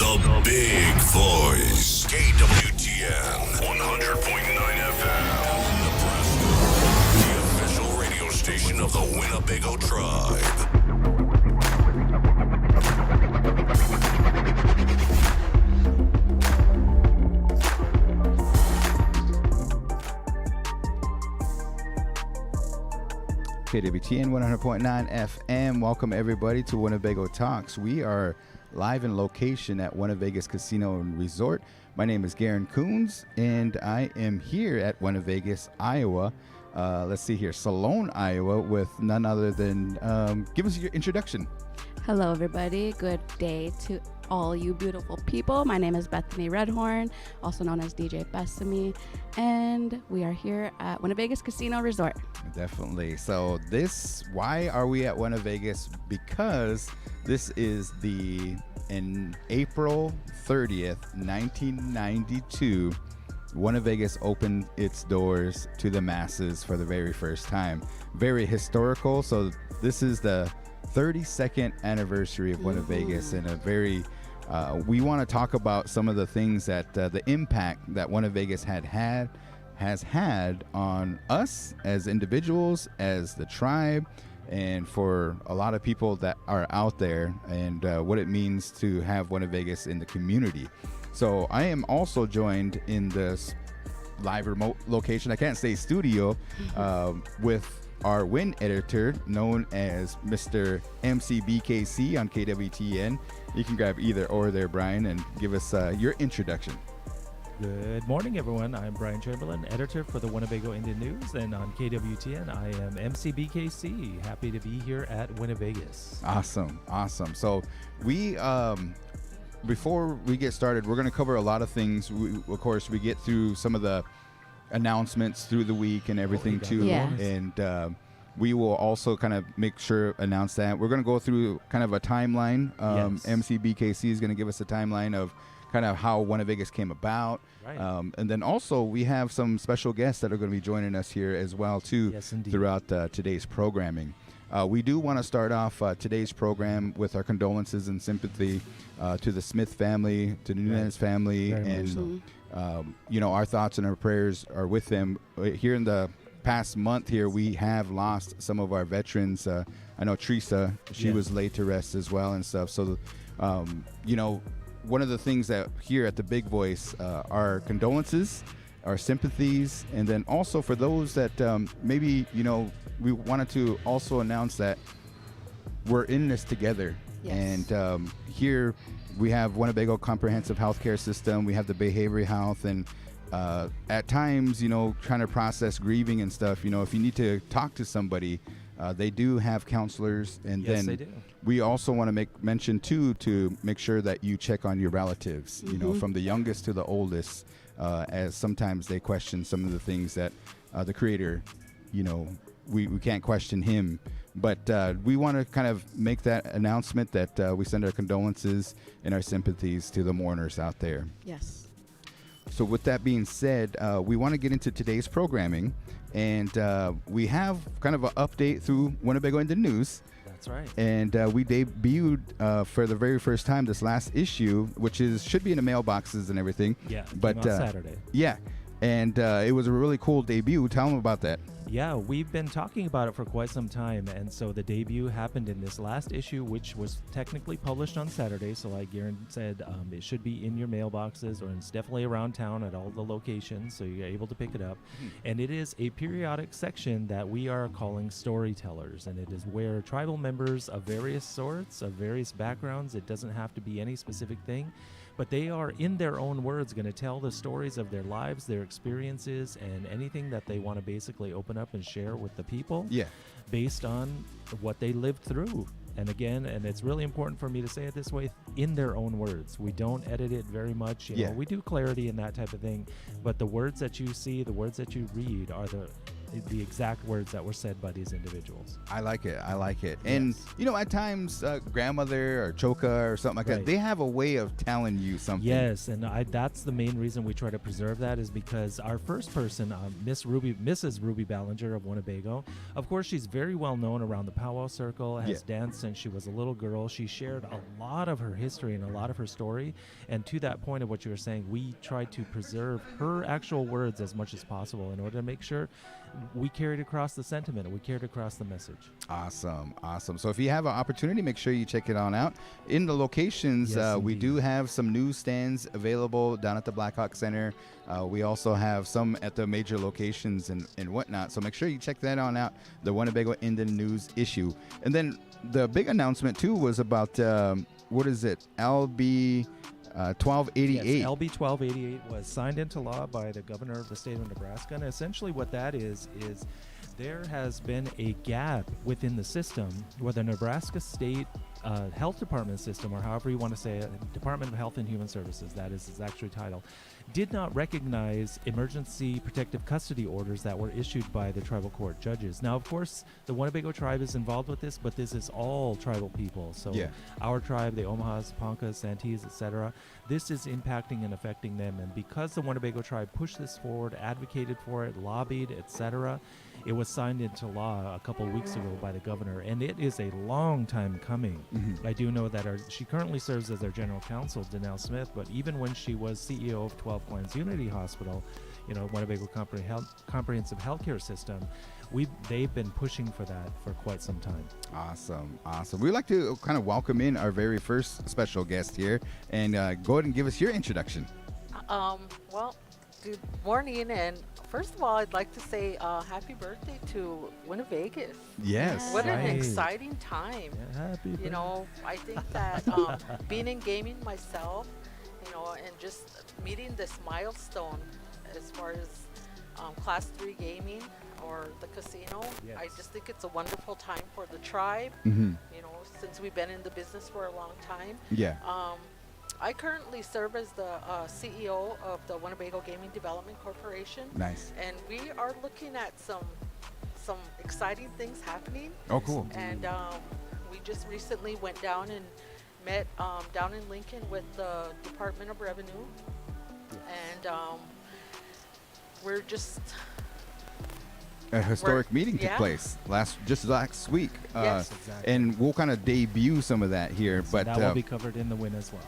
The Big Voice, KWTN, 100.9 FM, Nebraska, the official radio station of the Winnebago Tribe. KWTN 100.9 FM. Welcome everybody to Winnebago Talks. We are live in location at WinnaVegas Casino Resort. My name is Garan Coons, and I am here at WinneVegas, Iowa. Let's see here, Sloan, Iowa, with none other than, give us your introduction. Hello, everybody. Good day to all you beautiful people. My name is Bethani Redhorn, also known as DJ Bethany, and we are here at WinneVegas Casino Resort. Definitely. So why are we at WinneVegas? Because this is in April 30th, 1992, WinneVegas opened its doors to the masses for the very first time. Very historical. So this is the 32nd anniversary of WinneVegas, and a very we want to talk about some of the things that the impact that WinneVegas has had on us as individuals, as the tribe, and for a lot of people that are out there, and what it means to have WinneVegas in the community. So I am also joined in this live remote location, I can't say studio, with our WIN editor, known as Mr. MCBKC on KWTN. You can grab either or there, Brian, and give us your introduction. Good morning, everyone. I'm Brian Chamberlain, editor for the Winnebago Indian News, and on KWTN, I am MCBKC. Happy to be here at WinneVegas. Awesome. So we, before we get started, we're going to cover a lot of things. Of course, we get through some of the announcements through the week and everything too. Yeah. And we will also kind of announce that. We're going to go through kind of a timeline. Yes. MCBKC is going to give us a timeline of kind of how WinneVegas came about. Right. And then also we have some special guests that are going to be joining us here as well too. Yes, indeed. Throughout today's programming. We do want to start off today's program with our condolences and sympathy to the Smith family, to the Nunez family, Very much and so. our thoughts and our prayers are with them. Here in the past month here, we have lost some of our veterans. I know Teresa, she Yes. was laid to rest as well and stuff. So, one of the things that here at the Big Voice, our condolences, our sympathies, and then also for those that maybe, we wanted to also announce that we're in this together. Yes. And here we have Winnebago Comprehensive Healthcare System. We have the behavioral health, and at times, trying to process grieving and stuff, if you need to talk to somebody, they do have counselors. And Yes, then they do. we also want to make mention too, to make sure that you check on your relatives, from the youngest to the oldest, as sometimes they question some of the things that the Creator, we can't question him. But we want to kind of make that announcement that we send our condolences and our sympathies to the mourners out there. Yes. So with that being said, we want to get into today's programming, and we have kind of an update through Winnebago in the News. That's right. And we debuted for the very first time this last issue, which should be in the mailboxes and everything. Yeah, but came out Saturday. Yeah, and it was a really cool debut. Tell them about that. Yeah, we've been talking about it for quite some time, and so the debut happened in this last issue, which was technically published on Saturday. So like Garan said, it should be in your mailboxes, or it's definitely around town at all the locations, so you're able to pick it up. And it is a periodic section that we are calling Storytellers, and it is where tribal members of various sorts, of various backgrounds, it doesn't have to be any specific thing, but they are, in their own words, going to tell the stories of their lives, their experiences, and anything that they want to basically open up and share with the people. Yeah. Based on what they lived through. And again, and it's really important for me to say it this way, in their own words. We don't edit it very much. You know, we do clarity and that type of thing, but the words that you see, the words that you read are the exact words that were said by these individuals. I like it. I like it. And, you know, at times, grandmother or choka or something like that, Right. they have a way of telling you something. Yes, and that's the main reason we try to preserve that, is because our first person, Mrs. Ruby Ballinger of Winnebago, of course, she's very well known around the powwow circle, has danced since she was a little girl. She shared a lot of her history and a lot of her story. And to that point of what you were saying, we tried to preserve her actual words as much as possible in order to make sure we carried across the sentiment, we carried across the message. Awesome. Awesome. So if you have an opportunity, make sure you check it on out. In the locations, Yes, we indeed. do have some newsstands available down at the Blackhawk Center. We also have some at the major locations and whatnot. So make sure you check that on out, the Winnebago Indian News issue. And then the big announcement, too, was about, what is it, LB 1288. Yes, LB 1288 was signed into law by the governor of the state of Nebraska. And essentially what that is there has been a gap within the system where the Nebraska State Health Department system, or however you want to say it, Department of Health and Human Services, that is its actual title, did not recognize emergency protective custody orders that were issued by the tribal court judges. Now, of course, the Winnebago tribe is involved with this, but this is all tribal people. So our tribe, the Omahas, Poncas, Santees, etc., this is impacting and affecting them. And because the Winnebago tribe pushed this forward, advocated for it, lobbied, etc., it was signed into law a couple of weeks ago by the governor, and it is a long time coming. I do know that she currently serves as their general counsel, Danelle Smith, but even when she was CEO of 12 Pines Unity Hospital, you know, Winnebago Comprehensive Healthcare System, they've been pushing for that for quite some time. Awesome. Awesome. We'd like to kind of welcome in our very first special guest here, and go ahead and give us your introduction. Well, good morning, and first of all, I'd like to say happy birthday to WinnaVegas. Yes. What an Right. exciting time. Yeah, happy You know, I think that being in gaming myself, you know, and just meeting this milestone as far as Class 3 gaming or the casino, I Yes. just think it's a wonderful time for the tribe, Mm-hmm. you know, since we've been in the business for a long time. Yeah. I currently serve as the CEO of the Winnebago Gaming Development Corporation. Nice. And we are looking at some exciting things happening. Oh, cool. And we just recently went down and met down in Lincoln with the Department of Revenue. And we're just... A historic meeting took yeah. place just last week. Yes. Exactly. And we'll kind of debut some of that here. So But that will be covered in the win as well.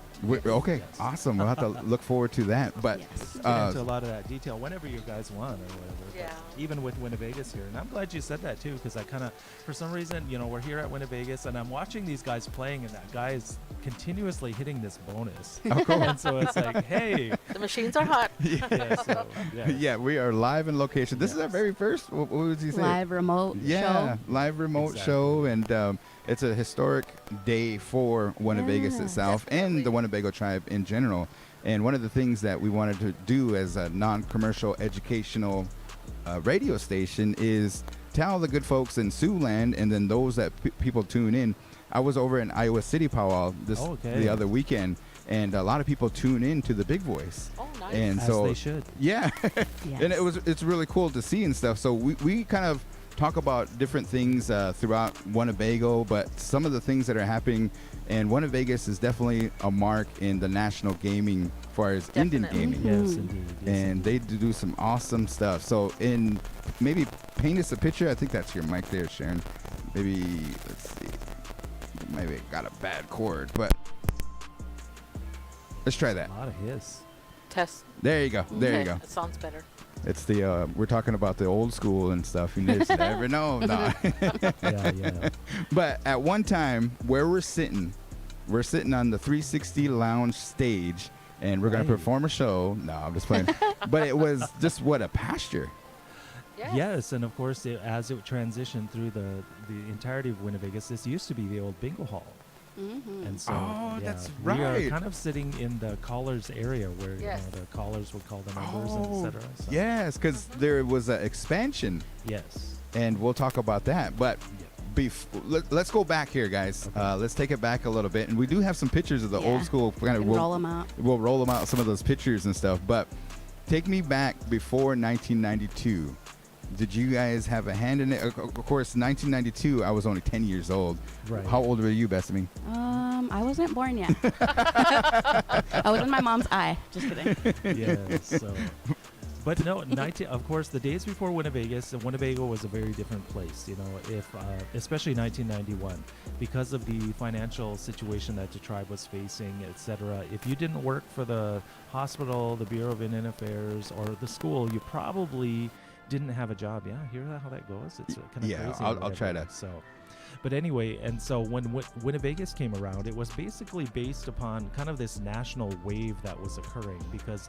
okay, Yes. awesome. We'll have to look forward to that. But Yes. Get into a lot of that detail whenever you guys want or whatever. but Yeah. Even with WinnaVegas here. And I'm glad you said that too, because I kind of, for some reason, you know, we're here at WinnaVegas and I'm watching these guys playing, and that guy is continuously hitting this bonus. Oh, cool. And so it's like, hey. The machines are hot. Yeah, so, yeah. yeah, we are live in location. This is our very first. What would you say? Live remote Yeah, show. live remote Exactly. show, and it's a historic day for WinnaVegas Yeah. itself and the Winnebago tribe in general. And one of the things that we wanted to do as a non-commercial educational radio station is tell the good folks in Siouxland, and then those that people tune in. I was over in Iowa City powwow the other weekend, and a lot of people tune in to the Big Voice. Oh, nice. And As so they should. yeah, Yes. and it's really cool to see and stuff. So we kind of talk about different things throughout Winnebago, but some of the things that are happening, and Winnebago is definitely a mark in the national gaming as far as Indian Definitely. gaming. Yes, indeed. Yes, And they do some awesome stuff. So maybe paint us a picture. I think that's your mic there, Sharon. Maybe, let's see. Maybe it got a bad chord, but let's try that. A lot of hiss. Test. There you go. There you Okay, go. It sounds better. It's the we're talking about the old school and stuff. You just never know. Nah. Yeah. But at one time, where we're sitting on the 360 lounge stage, and we're gonna Right. perform a show. No, I'm just playing. But it was just a pasture. Yes, and of course, as it transitioned through the entirety of WinnaVegas, this used to be the old bingo hall. Mm-hmm. And so, Oh, yeah, that's we right. are kind of sitting in the callers area where Yes. you know, the callers would call the numbers and Oh, etc. So, yes, because there was an expansion, Yes. and we'll talk about that. But let's go back here, guys. Okay. Let's take it back a little bit, and we do have some pictures of the Yeah. old school. And roll them out. We'll roll them out, some of those pictures and stuff. But take me back before 1992. Did you guys have a hand in it? Of course, 1992, I was only 10 years old. Right. How old were you, Bethany? I wasn't born yet. I was in my mom's eye. Just kidding. Yeah. So, but no, of course, the days before WinnaVegas, Winnebago was a very different place. You know, if especially 1991, because of the financial situation that the tribe was facing, etc. If you didn't work for the hospital, the Bureau of Indian Affairs, or the school, you probably didn't have a job. Yeah, hear how that goes? It's kind of Yeah, crazy. I'll try to. So, but anyway, and so when WinnaVegas came around, it was basically based upon kind of this national wave that was occurring, because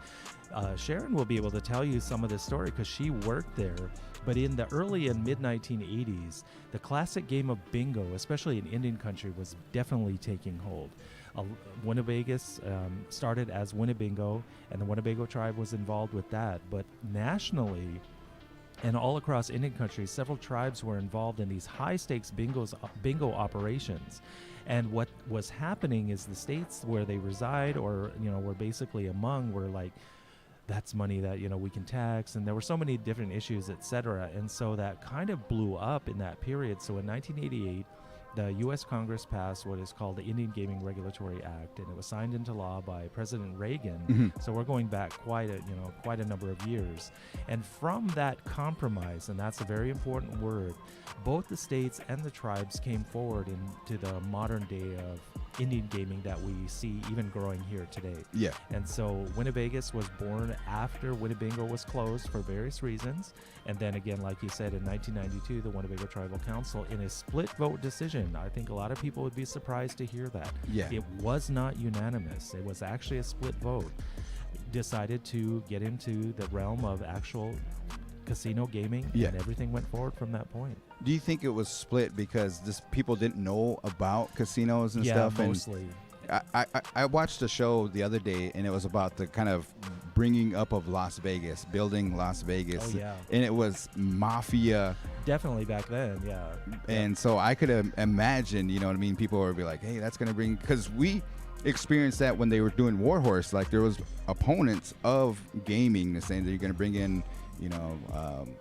Sharon will be able to tell you some of this story because she worked there. But in the early and mid 1980s, the classic game of bingo, especially in Indian country, was definitely taking hold. WinnaVegas started as Winnebago, and the Winnebago tribe was involved with that. But nationally, and all across Indian country, several tribes were involved in these high-stakes bingo operations. And what was happening is the states where they reside, or were basically among, were like, that's money that we can tax, and there were so many different issues, etc. And so that kind of blew up in that period. So in 1988, the U.S. Congress passed what is called the Indian Gaming Regulatory Act, and it was signed into law by President Reagan. So we're going back quite a number of years. And from that compromise, and that's a very important word, both the states and the tribes came forward into the modern day of Indian gaming that we see even growing here today. Yeah. And so WinnaVegas was born after Winnebago was closed for various reasons. And then again, like you said, in 1992, the Winnebago Tribal Council, in a split vote decision, I think a lot of people would be surprised to hear that. Yeah. It was not unanimous. It was actually a split vote. Decided to get into the realm of actual casino gaming, Yeah. and everything went forward from that point. Do you think it was split because just people didn't know about casinos and stuff? Yeah, mostly. I watched a show the other day, and it was about the kind of bringing up of Las Vegas, building Las Vegas. Oh, yeah. And it was mafia. Definitely back then, yeah. And so I could imagine, you know what I mean? People would be like, hey, that's going to bring, because we experienced that when they were doing Warhorse. Like, there was opponents of gaming saying that you're going to bring in,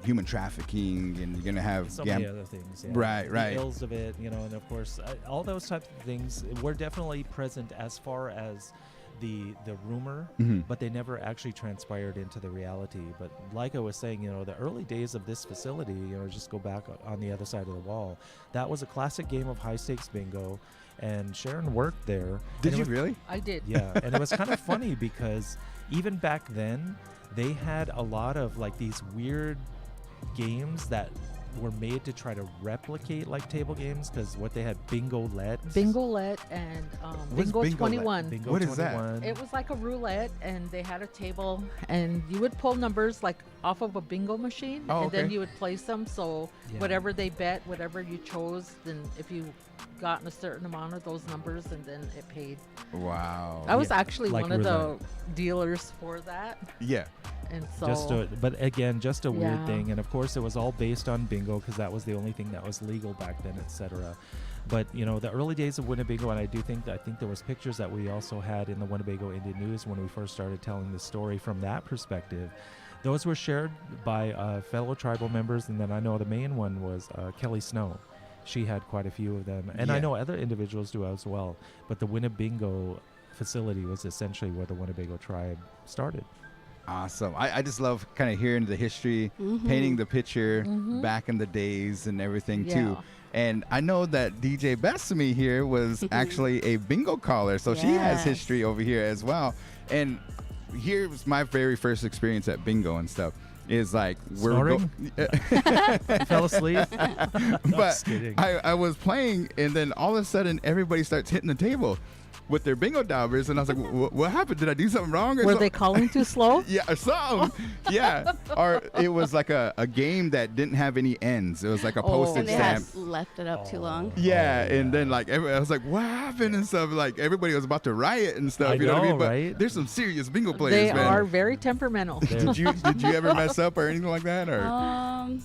human trafficking, and you're going to have so many other things. Yeah. Right. The ills of it, and of course, all those types of things were definitely present as far as the rumor, but they never actually transpired into the reality. But like I was saying, the early days of this facility, just go back on the other side of the wall, that was a classic game of high stakes bingo, and Sharon worked there. Did you really? I did. Yeah, and it was kind of funny because even back then, they had a lot of like these weird games that were made to try to replicate like table games, because what they had Bingo-Let and What's Bingo Bingo-Let? 21. Bingo What is that? 21. It was like a roulette, and they had a table, and you would pull numbers like off of a bingo machine, Oh, and then okay. you would place them. So Yeah. whatever they bet, whatever you chose, then if you gotten a certain amount of those numbers, and then it paid. Wow. I was Yeah, actually like one of the roulette. dealers for that, Yeah. and so But again, just a weird Yeah. thing. And of course, it was all based on bingo because that was the only thing that was legal back then, etc. But the early days of Winnebago, and I think there was pictures that we also had in the Winnebago Indian News when we first started telling the story from that perspective. Those were shared by fellow tribal members, and then I know the main one was Kelly Snow. She had quite a few of them, and I Yeah. know other individuals do as well. But the Winnebago facility was essentially where the Winnebago tribe started. Awesome. I just love kind of hearing the history, painting the picture back in the days and everything too. Yeah. And I know that DJ Bethany here was actually a bingo caller, so she has Yes. history over here as well. And here's my very first experience at bingo and stuff. Is like Snoring? Fell asleep. but Just kidding. I was playing, and then all of a sudden everybody starts hitting the table with their bingo daubers, and I was like, what happened? Did I do something wrong? Or were something? they calling too slow? Yeah, or something. Yeah. Or it was like a game that didn't have any ends. It was like a postage And they had stamp. left it up too long. Yeah, Oh, and then yeah. like I was like, what happened and stuff. Like everybody was about to riot and stuff. I you know what I know, mean? But right? there's some serious bingo players, They man. are very temperamental. Did you ever mess up or anything like that? Or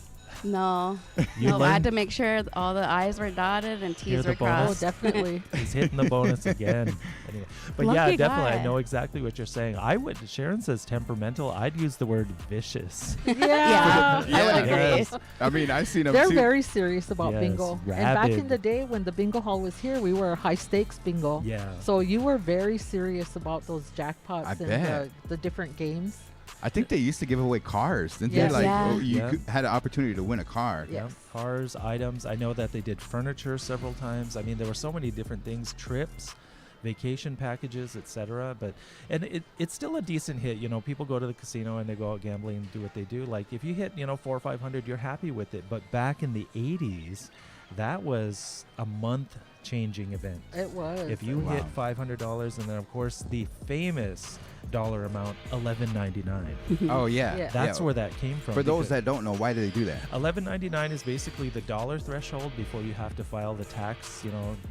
No. You No, I had learned- to make sure all the I's were dotted and Hear T's the were bonus? Oh, crossed. definitely. He's hitting the bonus again. Anyway, but yeah, Lucky definitely, I guy. know exactly what you're saying. I would. Sharon says temperamental. I'd use the word vicious. Yeah, I would agree. Yes. I mean, I've seen them They're too. very serious about Yes, bingo. And back in rabid. the day when the bingo hall was here, we were high stakes bingo. Yeah. So you were very serious about those jackpots I and bet. the different games. I think they used to give away cars. Didn't Yes. they? Like, Yeah. you Yeah. had an opportunity to win a car. Yeah. Yep. Cars, items. I know that they did furniture several times. I mean, there were so many different things, trips, vacation packages, etc. But it's still a decent hit. You know, people go to the casino and they go out gambling and do what they do. Like if you hit, 400 or 500, you're happy with it. But back in the 80s, that was a month changing event. It was. If you Wow. hit $500, and then of course the famous dollar amount, $11.99. Oh yeah. Yeah. That's where that came from. For those because that don't know, why do they do that? $11.99 is basically the dollar threshold before you have to file the tax,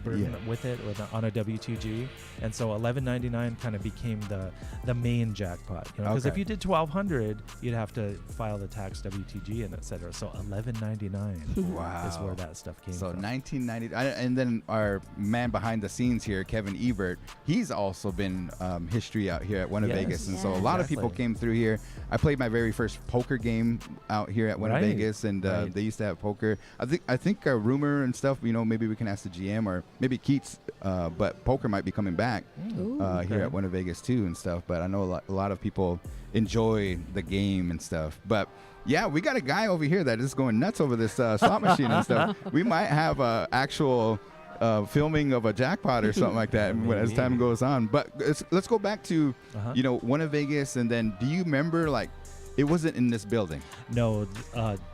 burden Yeah. with it on a W2G. And so $11.99 kind of became the main jackpot. Because if Okay. you did $1,200, you'd have to file the tax W2G and etc. So $11.99 Wow. is where that stuff came So from. 1990, and then our man behind the scenes here, Kevin Ebert, he's also been history out here at WinnaVegas, Yes. and so a Yeah. lot of people Exactly. came through here. I played my very first poker game out here at Right. WinnaVegas, and Right. they used to have poker. I think a rumor and stuff. Maybe we can ask the GM or maybe Keats, but poker might be coming back Ooh. here Okay. at WinnaVegas too and stuff. But I know a lot of people enjoy the game and stuff. But yeah, we got a guy over here that is going nuts over this slot machine and stuff. We might have a actual filming of a jackpot or something like that as time Maybe. goes on. But let's go back to Uh-huh. WinnaVegas, and then do you remember like it wasn't in this building? No,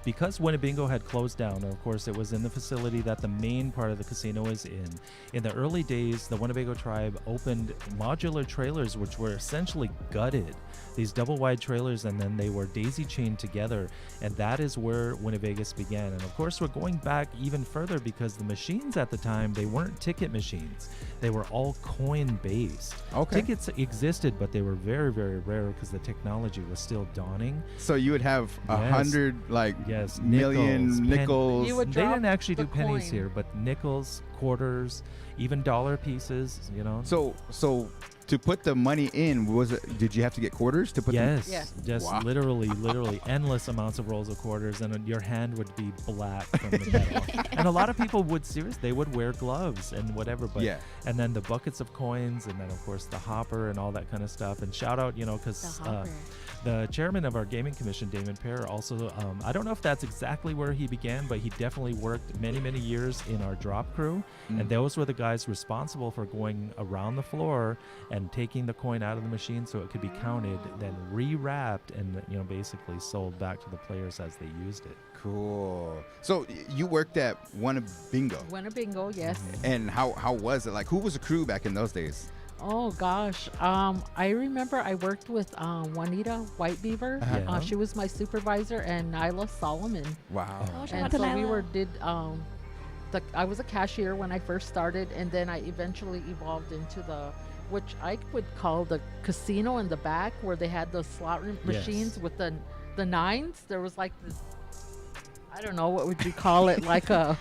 because Winnebago had closed down, and of course it was in the facility that the main part of the casino is in. In the early days, the Winnebago tribe opened modular trailers, which were essentially gutted. These double-wide trailers, and then they were daisy-chained together, and that is where WinnaVegas began. And of course, we're going back even further because the machines at the time, they weren't ticket machines. They were all coin-based. Okay. Tickets existed, but they were very, very rare because the technology was still dawning. So you would have Yes. 100 like Yes, million nickels, pen- nickels. You would They drop didn't actually do the pennies coin. here, but nickels, quarters, even dollar pieces, So to put the money in, did you have to get quarters to put Yes, Yes. just Wow. literally endless amounts of rolls of quarters, and your hand would be black from the metal. And a lot of people would they would wear gloves and whatever, but Yeah. and then the buckets of coins, and then of course the hopper and all that kind of stuff. And shout out, because The hopper. the chairman of our gaming commission, Damon Pear, also, I don't know if that's exactly where he began, but he definitely worked many, many years in our drop crew. And those were the guys responsible for going around the floor and taking the coin out of the machine so it could be counted, then rewrapped and, basically sold back to the players as they used it. Cool. So you worked at Winnebago, Winnebago, yes. and how was it? Like, who was the crew back in those days? Oh gosh, I remember I worked with Juanita White Beaver. Uh-huh. Yeah. She was my supervisor, and Nyla Solomon. Wow. Oh, shout And out to so we Nyla. I was a cashier when I first started, and then I eventually evolved into which I would call the casino in the back, where they had those slot machines with the nines. There was like this, I don't know, what would you call it, like a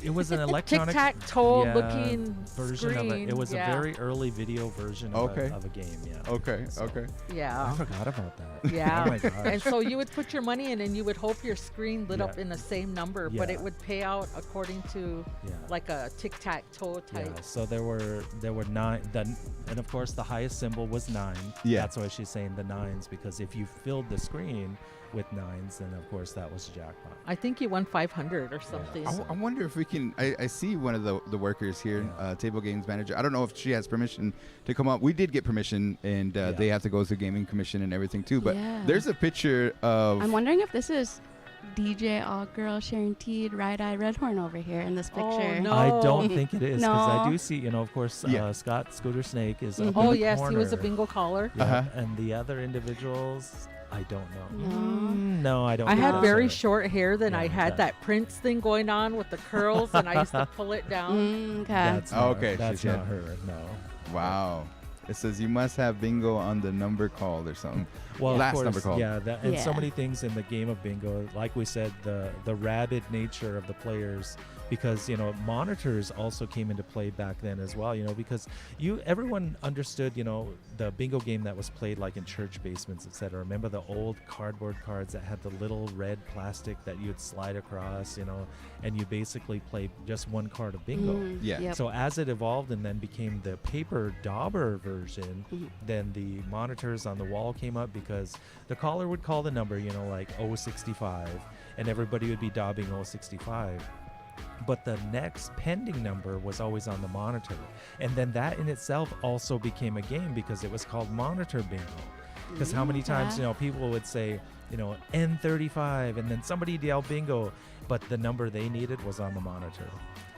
It was an electronic tic-tac-toe looking version of screen. it. It was yeah. a very early video version of, Okay. of a game. Yeah. Okay. So- Okay. I Yeah. forgot about that. Yeah. Oh my gosh. And so you would put your money in, and you would hope your screen lit Yeah. up in the same number, but Yeah. it would pay out according to Yeah. like a tic-tac-toe type. Yeah, so there were nine, and of course the highest symbol was 9. Yeah. That's why she's saying the nines, because if you filled the screen with 9s, then of course that was a jackpot. I think you won 500 or something. I wonder if we can. I see one of the workers here, Yeah. table games manager. I don't know if she has permission to come up. We did get permission, and Yeah. they have to go through gaming commission and everything too. But Yeah. there's a picture of. I'm wondering if this is DJ All Girl Sharon Teed, Eye Redhorn over here in this Oh, picture. no. I don't think it is, because I No. do see, of course, Yeah. Scott Scooter Snake is up in Oh the yes, he was a corner. bingo caller. Yeah, Uh-huh. and the other individuals, I don't know. No. No, I don't. I think had that's very her. short hair, then I Yeah, had that Prince thing going on with the curls, and I used to pull it down. Okay. That's Oh, not, okay, That's she not had- her. No. Wow. It says you must have bingo on the number called or something. Well, of last course, number called. yeah, and so Yeah. many things in the game of bingo. Like we said, the rabid nature of the players, because monitors also came into play back then as well. Because everyone understood the bingo game that was played like in church basements, etc. Remember the old cardboard cards that had the little red plastic that you'd slide across, and you basically played just one card of bingo. Yeah. Yep. So as it evolved and then became the paper dauber version, then the monitors on the wall came up, because the caller would call the number, like 065, and everybody would be daubing 065. But the next pending number was always on the monitor. And then that in itself also became a game, because it was called monitor bingo. Because how many times, people would say, N35, and then somebody'd yell bingo, but the number they needed was on the monitor.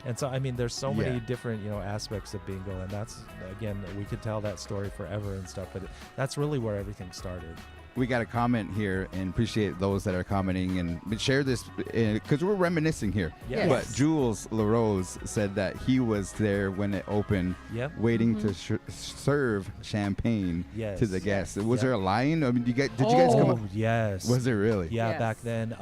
And so, there's so many different, aspects of bingo. And that's, again, we could tell that story forever and stuff, but that's really where everything started. We got a comment here, and appreciate those that are commenting and share this because we're reminiscing here. Yes. But Jules LaRose said that he was there when it opened, waiting to serve champagne to the guests. Was there a line? Did you guys come up? Yes. Was there really? Yeah, Yes. back then.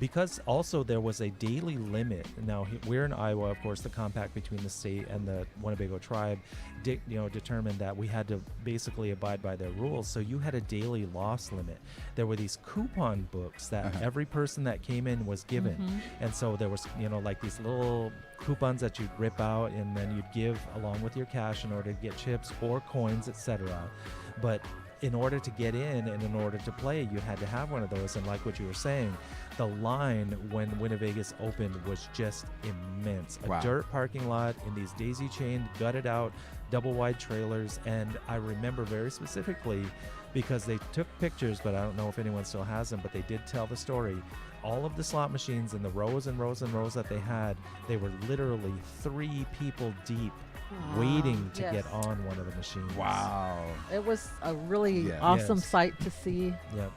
Because also there was a daily limit. Now, we're in Iowa, of course. The compact between the state and the Winnebago tribe determined that we had to basically abide by their rules. So you had a daily loss limit. There were these coupon books that every person that came in was given. And so there was, like these little coupons that you'd rip out, and then you'd give along with your cash in order to get chips or coins, etc. But in order to get in and in order to play, you had to have one of those. And like what you were saying, the line when WinnaVegas opened was just immense. Wow. A dirt parking lot in these daisy-chained, gutted-out, double-wide trailers. And I remember very specifically, because they took pictures, but I don't know if anyone still has them, but they did tell the story. All of the slot machines and the rows and rows and rows that they had, they were literally 3 people deep, waiting to Yes. get on one of the machines. Wow. It was a really Yeah. awesome Yes. sight to see. Yep.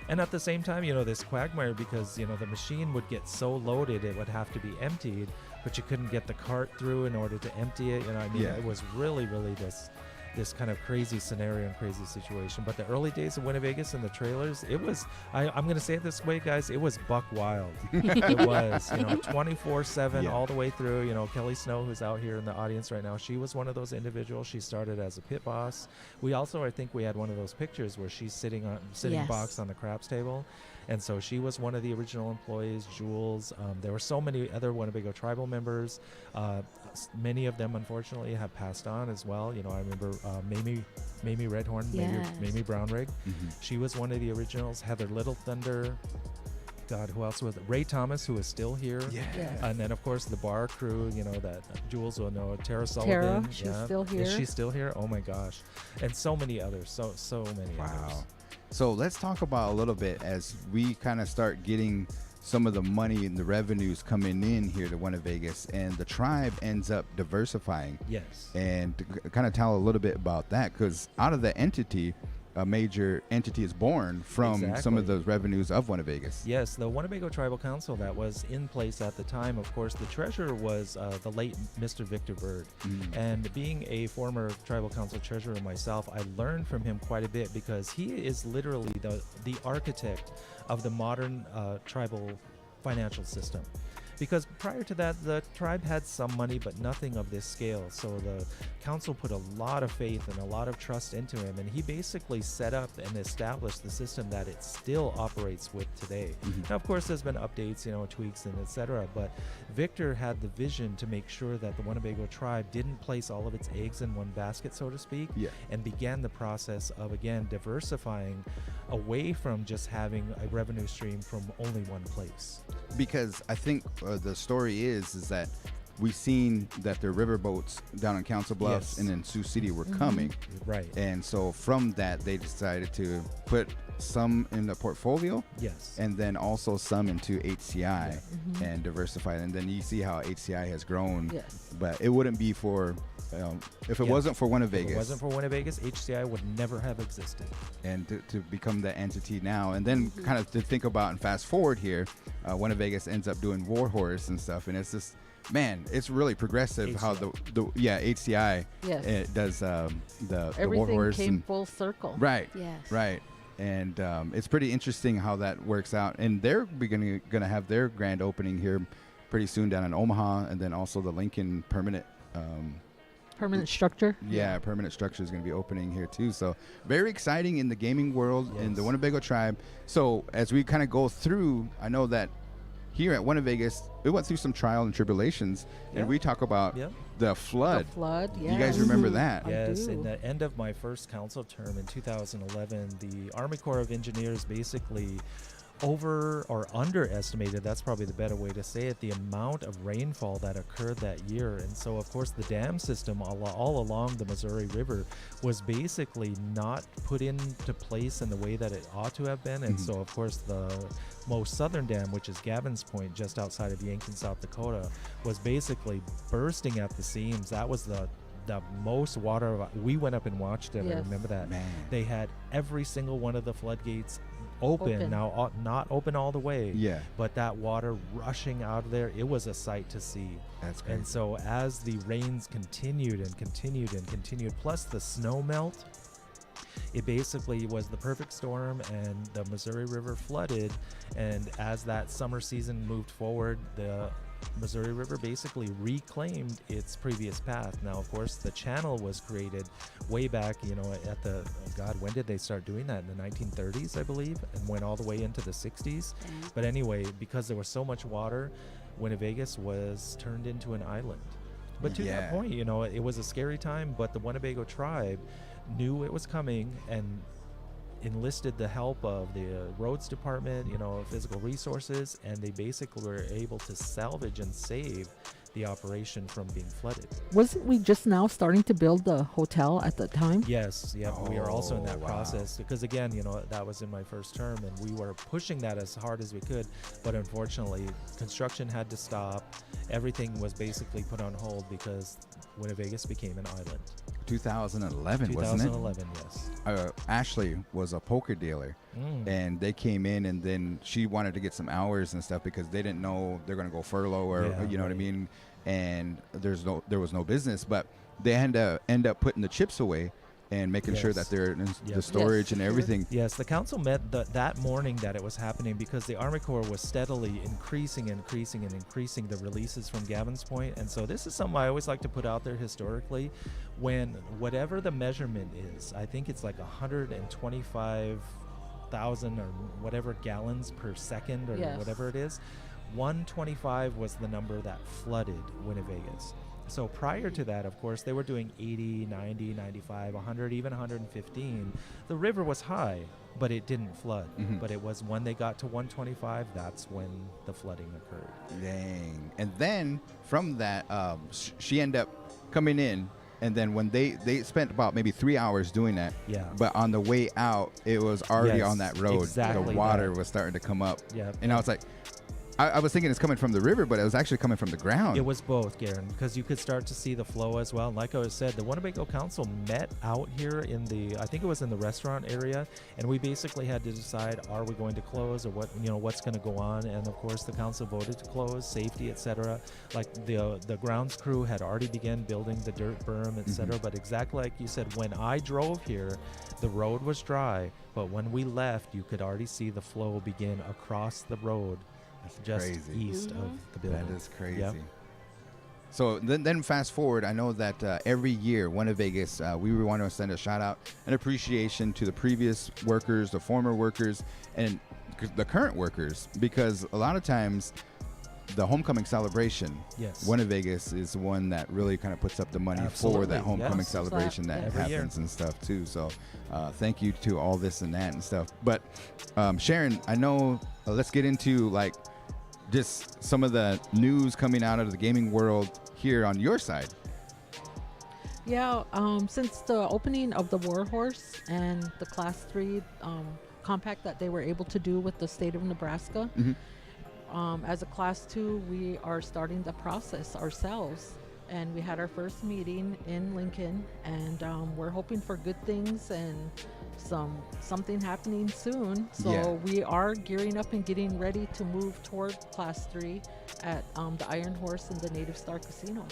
And at the same time, this quagmire, because, the machine would get so loaded it would have to be emptied, but you couldn't get the cart through in order to empty it. It was really, really this kind of crazy scenario and crazy situation. But the early days of WinnaVegas and the trailers, it was, I'm going to say it this way, guys, it was buck wild. It was, 24/7 all the way through. Kelly Snow, who's out here in the audience right now, she was one of those individuals. She started as a pit boss. We also, I think we had one of those pictures where she's sitting Yes. box on the craps table. And so she was one of the original employees. Jules, there were so many other Winnebago tribal members. Many of them, unfortunately, have passed on as well. I remember Mamie Redhorn, Yes. Mamie Brownrigg. She was one of the originals. Heather Little Thunder. God, who else was it? Ray Thomas, who is still here. Yes. And then, of course, the bar crew, that Jules will know. Tara Sullivan. She's still here. Is she still here? Oh, my gosh. And so many others. So many others. Wow. So let's talk about a little bit as we kind of start getting some of the money and the revenues coming in here to WinnaVegas, and the tribe ends up diversifying. Yes. And to kind of tell a little bit about that, because out of the entity, a major entity is born from some Exactly. of those revenues of WinnaVegas. Yes, the Winnebago Tribal Council that was in place at the time, of course, the treasurer was the late Mr. Victor Bird. And being a former Tribal Council treasurer myself, I learned from him quite a bit, because he is literally the architect of the modern tribal financial system. Because prior to that, the tribe had some money, but nothing of this scale. So the council put a lot of faith and a lot of trust into him, and he basically set up and established the system that it still operates with today. Now, of course, there's been updates, tweaks and etc. But Victor had the vision to make sure that the Winnebago tribe didn't place all of its eggs in one basket, so to speak, and began the process of, again, diversifying away from just having a revenue stream from only one place. Because I think the story is that we seen that the riverboats down in Council Bluffs and in Sioux City were coming. Right. And so from that, they decided to put some in the portfolio. Yes. And then also some into HCI and diversify. And then you see how HCI has grown. Yes. But it wouldn't be for, if it wasn't for WinnaVegas. If it wasn't for WinnaVegas, HCI would never have existed. And to become the entity now. And then kind of to think about and fast forward here, WinnaVegas ends up doing Warhorse and stuff. And it's just, man, it's really progressive HCI. how HCI Yes. it does the Everything Warhorse. came And, full circle. right. Yes. Right. and it's pretty interesting how that works out. And they're going to have their grand opening here pretty soon down in Omaha, and then also the Lincoln permanent. Permanent structure. Yeah, permanent structure is going to be opening here too. So very exciting in the gaming world in the Winnebago tribe. So as we kind of go through, I know that here at WinnaVegas, we went through some trial and tribulations, and we talk about the flood. The flood, yes. You guys remember that? Yes, in the end of my first council term in 2011, the Army Corps of Engineers basically over or underestimated, that's probably the better way to say it, the amount of rainfall that occurred that year. And so of course the dam system all along the Missouri River was basically not put into place in the way that it ought to have been. And so of course the most southern dam, which is Gavin's Point just outside of Yankton, South Dakota, was basically bursting at the seams. That was the most water. We went up and watched it. I remember that. Man. They had every single one of the floodgates open. Now not open all the way, but that water rushing out of there, it was a sight to see. That's crazy. And so as the rains continued and continued and continued, plus the snow melt, it basically was the perfect storm, and the Missouri River flooded. And as that summer season moved forward, the Missouri River basically reclaimed its previous path. Now, of course, the channel was created way back, at the, when did they start doing that? In the 1930s, I believe, and went all the way into the 60s. But anyway, because there was so much water, Winnevegas was turned into an island. But to that point, it was a scary time, but the Winnebago tribe knew it was coming and enlisted the help of the roads department, physical resources, and they basically were able to salvage and save the operation from being flooded. Wasn't we just now starting to build the hotel at the time? Yes, we are also in that process, because again, that was in my first term, and we were pushing that as hard as we could, but unfortunately construction had to stop. Everything was basically put on hold because Winnevegas became an island. 2011, wasn't it? 2011, yes. Ashley was a poker dealer, and they came in, and then she wanted to get some hours and stuff because they didn't know they're going to go furlough or you know what I mean. And there was no business, but they had to end up putting the chips away and making sure that they're in the storage and everything. Yes, the council met that morning that it was happening because the Army Corps was steadily increasing the releases from Gavin's Point. And so this is something I always like to put out there historically. When whatever the measurement is, I think it's like 125,000 or whatever gallons per second or whatever it is, 125 was the number that flooded Winnevegas. So prior to that, of course, they were doing 80, 90, 95, 100, even 115. The river was high, but it didn't flood. But it was when they got to 125, that's when the flooding occurred. Dang. And then from that, she ended up coming in, and then when they spent about maybe 3 hours doing that. But on the way out, it was already on that road. Exactly. The water was starting to come up. And I was like, I was thinking it's coming from the river, but it was actually coming from the ground. It was both, Garan, because you could start to see the flow as well. And like I said, the Winnebago Council met out here in I think it was in the restaurant area, and we basically had to decide, are we going to close or what, what's going to go on? And of course, the council voted to close, safety, etc. Like the grounds crew had already begun building the dirt berm, etc. But exactly like you said, when I drove here, the road was dry, but when we left, you could already see the flow begin across the road. Just crazy. East of the building. That is crazy. So then fast forward, I know that every year, Winnevegas, we want to send a shout out and appreciation to the previous workers, the former workers, and the current workers, because a lot of times the homecoming celebration, Winnevegas is the one that really kind of puts up the money for that homecoming celebration that happens and stuff too. So thank you to all this and that and stuff. But Sharon, I know, let's get into like just some of the news coming out of the gaming world here on your side. Since the opening of the Warhorse and the Class 3 compact that they were able to do with the state of Nebraska, as a Class 2, we are starting the process ourselves. And we had our first meeting in Lincoln, and we're hoping for good things and something happening soon. So we are gearing up and getting ready to move toward Class 3 at the Iron Horse and the Native Star Casino.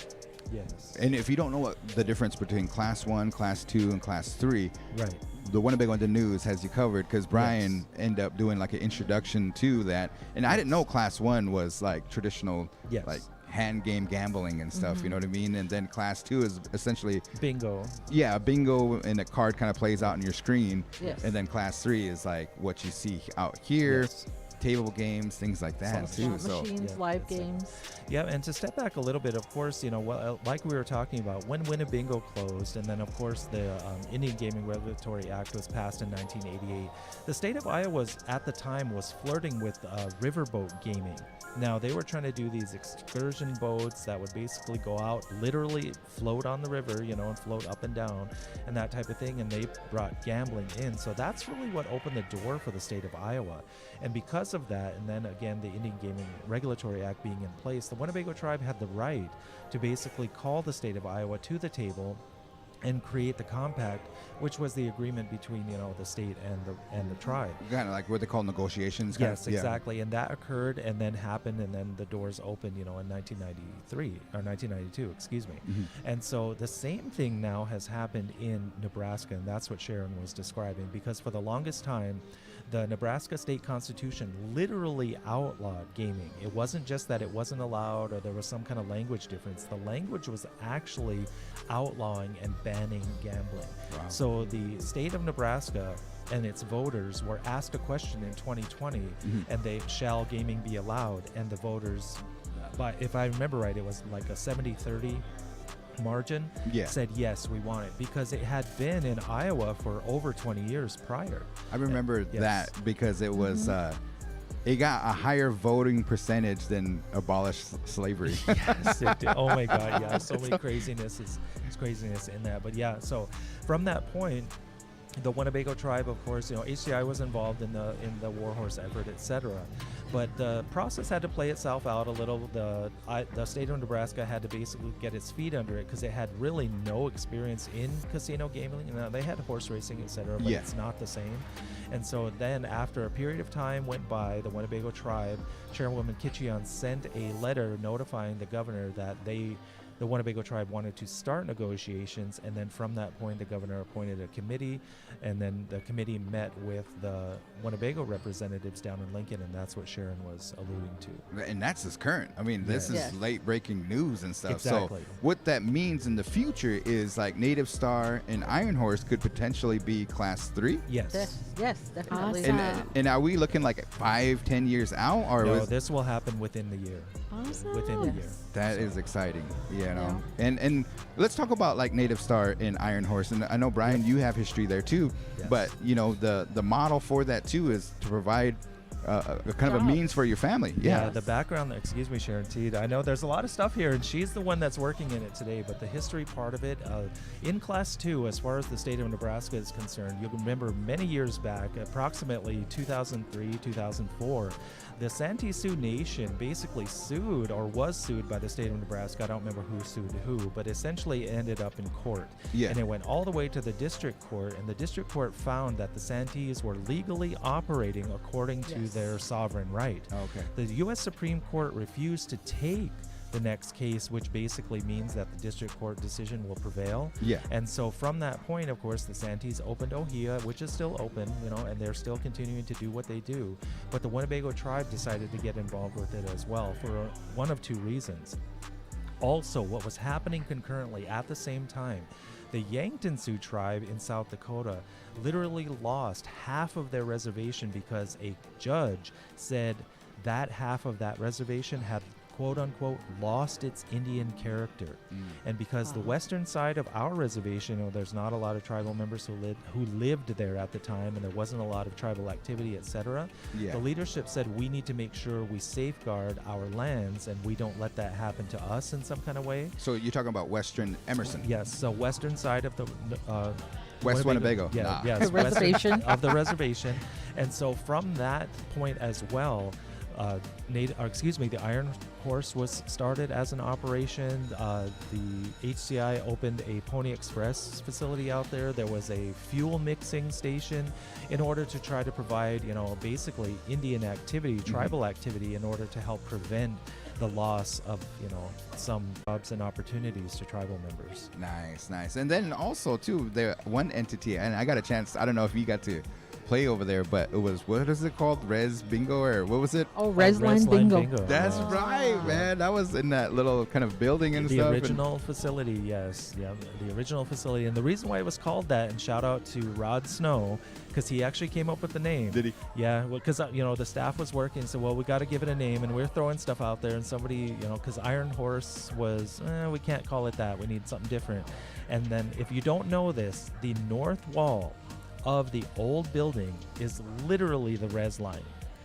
Yes. And if you don't know what the difference between Class 1, Class 2, and Class 3, Right. the Winnebago on the News has you covered, because Brian ended up doing like an introduction to that. And I didn't know Class 1 was like traditional, Yes. like hand game gambling and stuff, you know what I mean? And then Class 2 is essentially, Bingo. yeah, bingo, and the card kind of plays out on your screen. Yes. And then Class 3 is like what you see out here, Yes. table games, things like that too. Slot So machines, Yeah, live that's it. games. Yeah, and to step back a little bit, of course, well, like we were talking about, when Winnebago closed, and then, of course, the Indian Gaming Regulatory Act was passed in 1988, the state of Iowa at the time was flirting with riverboat gaming. Now, they were trying to do these excursion boats that would basically go out, literally float on the river, and float up and down, and that type of thing, and they brought gambling in. So that's really what opened the door for the state of Iowa. And because of that, and then again, the Indian Gaming Regulatory Act being in place, the Winnebago tribe had the right to basically call the state of Iowa to the table and create the compact, which was the agreement between the state and the tribe. kind of like what they call negotiations. Yes, exactly, and that occurred and then happened, and then the doors opened, in 1993 or 1992, excuse me. And so the same thing now has happened in Nebraska, and that's what Sharon was describing, because for the longest time, the Nebraska state constitution literally outlawed gaming. It wasn't just that it wasn't allowed or there was some kind of language difference. The language was actually outlawing and banning gambling. Wow. So the state of Nebraska and its voters were asked a question in 2020, and shall gaming be allowed? And the voters, if I remember right, it was like a 70-30 margin, said yes, we want it, because it had been in Iowa for over 20 years prior. I remember Yes. that because it was it got a higher voting percentage than abolish slavery. Yes, it did. Oh my God, yeah, so many craziness in that. But yeah, so from that point, the Winnebago tribe, of course, HCI was involved in the warhorse effort, etc. But the process had to play itself out a little. The state of Nebraska had to basically get its feet under it, because it had really no experience in casino gambling. They had horse racing, etc., but it's not the same. And so then, after a period of time went by, the Winnebago tribe, Chairwoman Kitcheon, sent a letter notifying the governor that the Winnebago tribe wanted to start negotiations, and then from that point, the governor appointed a committee, and then the committee met with the Winnebago representatives down in Lincoln, and that's what Sharon was alluding to. And that's just current. I mean, this is Yes. late breaking news and stuff. Exactly. So what that means in the future is like Native Star and Iron Horse could potentially be Class 3. Yes. Yes, definitely. Awesome. And are we looking like 5-10 years out, or No, was this will happen within the year. Awesome. Within the year. that is exciting, And let's talk about like Native Star and Iron Horse. And I know, Brian, you have history there too. Yes. But the model for that too is to provide a kind of a means for your family. Yeah, the background, excuse me, Sharon T. I know there's a lot of stuff here, and she's the one that's working in it today, but the history part of it, in Class 2, as far as the state of Nebraska is concerned, you'll remember many years back, approximately 2003, 2004, the Santee Sioux Nation basically sued, or was sued by the state of Nebraska. I don't remember who sued who, but essentially ended up in court. Yeah. And it went all the way to the district court, and the district court found that the Santees were legally operating according to their sovereign right. Okay. The U.S. Supreme Court refused to take the next case, which basically means that the district court decision will prevail. Yeah. And so from that point, of course, the Santees opened Ohia, which is still open, and they're still continuing to do what they do. But the Winnebago tribe decided to get involved with it as well for one of two reasons. Also, what was happening concurrently at the same time, the Yankton Sioux tribe in South Dakota literally lost half of their reservation because a judge said that half of that reservation had quote unquote lost its Indian character. And because the western side of our reservation, there's not a lot of tribal members who lived there at the time, and there wasn't a lot of tribal activity, etc. The leadership said we need to make sure we safeguard our lands and we don't let that happen to us in some kind of way. So you're talking about Western Emerson. Yes, so western side of the West Winnebago. Yeah, Nah. yes, Reservation. western of the reservation. And so from that point as well, the Iron Horse was started as an operation. The HCI opened a Pony Express facility out there. There was a fuel mixing station in order to try to provide, basically Indian activity, tribal activity, in order to help prevent the loss of some jobs and opportunities to tribal members. Nice. And then also too, the one entity, and I got a chance. I don't know if you got to play over there, but it was, what is it called? Res Bingo, or what was it? Oh, Resline Bingo. That's yeah. right, man. That was in that little kind of building and The stuff. original facility, yes. Yeah, the original facility. And the reason why it was called that, and shout out to Rod Snow, because he actually came up with the name. Did he? Yeah, well, because, the staff was working, so, we got to give it a name, and we're throwing stuff out there, and somebody, because Iron Horse was, we can't call it that. We need something different. And then, if you don't know this, the north wall of the old building is literally the res line.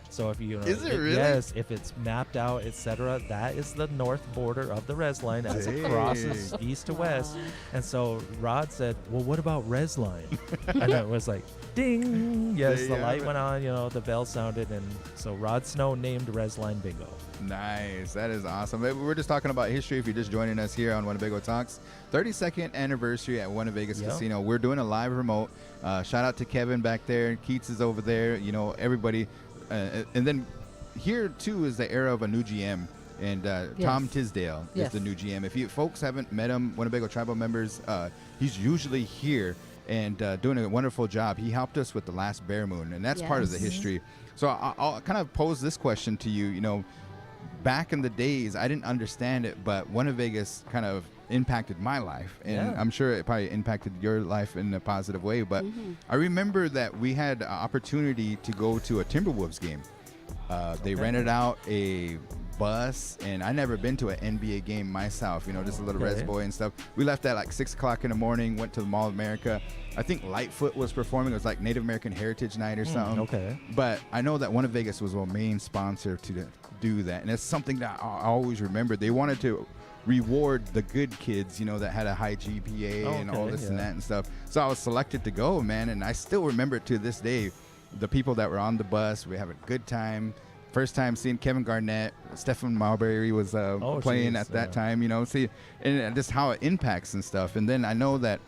So if you Is it really? Yes, if it's mapped out, etc., that is the north border of the res line as it crosses east to west. And so Rod said, "Well, what about res line?" And it was like, ding! Yes, the light went on. The bell sounded, and so Rod Snow named res line bingo. Nice. That is awesome. We're just talking about history. If you're just joining us here on Winnebago Talks, 32nd anniversary at WinnaVegas Casino. We're doing a live remote. Shout out to Kevin back there. Keats is over there. Everybody. And then here, too, is the era of a new GM. And Tom Tisdale is the new GM. If you folks haven't met him, Winnebago Tribal members, he's usually here and doing a wonderful job. He helped us with the last Bear Moon, and that's part of the history. So I'll kind of pose this question to you. Back in the days, I didn't understand it, but WinnaVegas kind of impacted my life, and I'm sure it probably impacted your life in a positive way. But I remember that we had an opportunity to go to a Timberwolves game. They rented out a bus, and I never been to an NBA game myself, just a little res boy and stuff. We left at like 6 o'clock in the morning, went to the Mall of America. I think Lightfoot was performing. It was like Native American Heritage Night or something. Okay. But I know that WinnaVegas was a main sponsor to do that, and it's something that I always remember. They wanted to reward the good kids, that had a high GPA and all this and that and stuff. So I was selected to go, man, and I still remember it to this day. The people that were on the bus, we have a good time. First time seeing Kevin Garnett, Stephen Marbury was playing at that time, see, and just how it impacts and stuff. And then I know that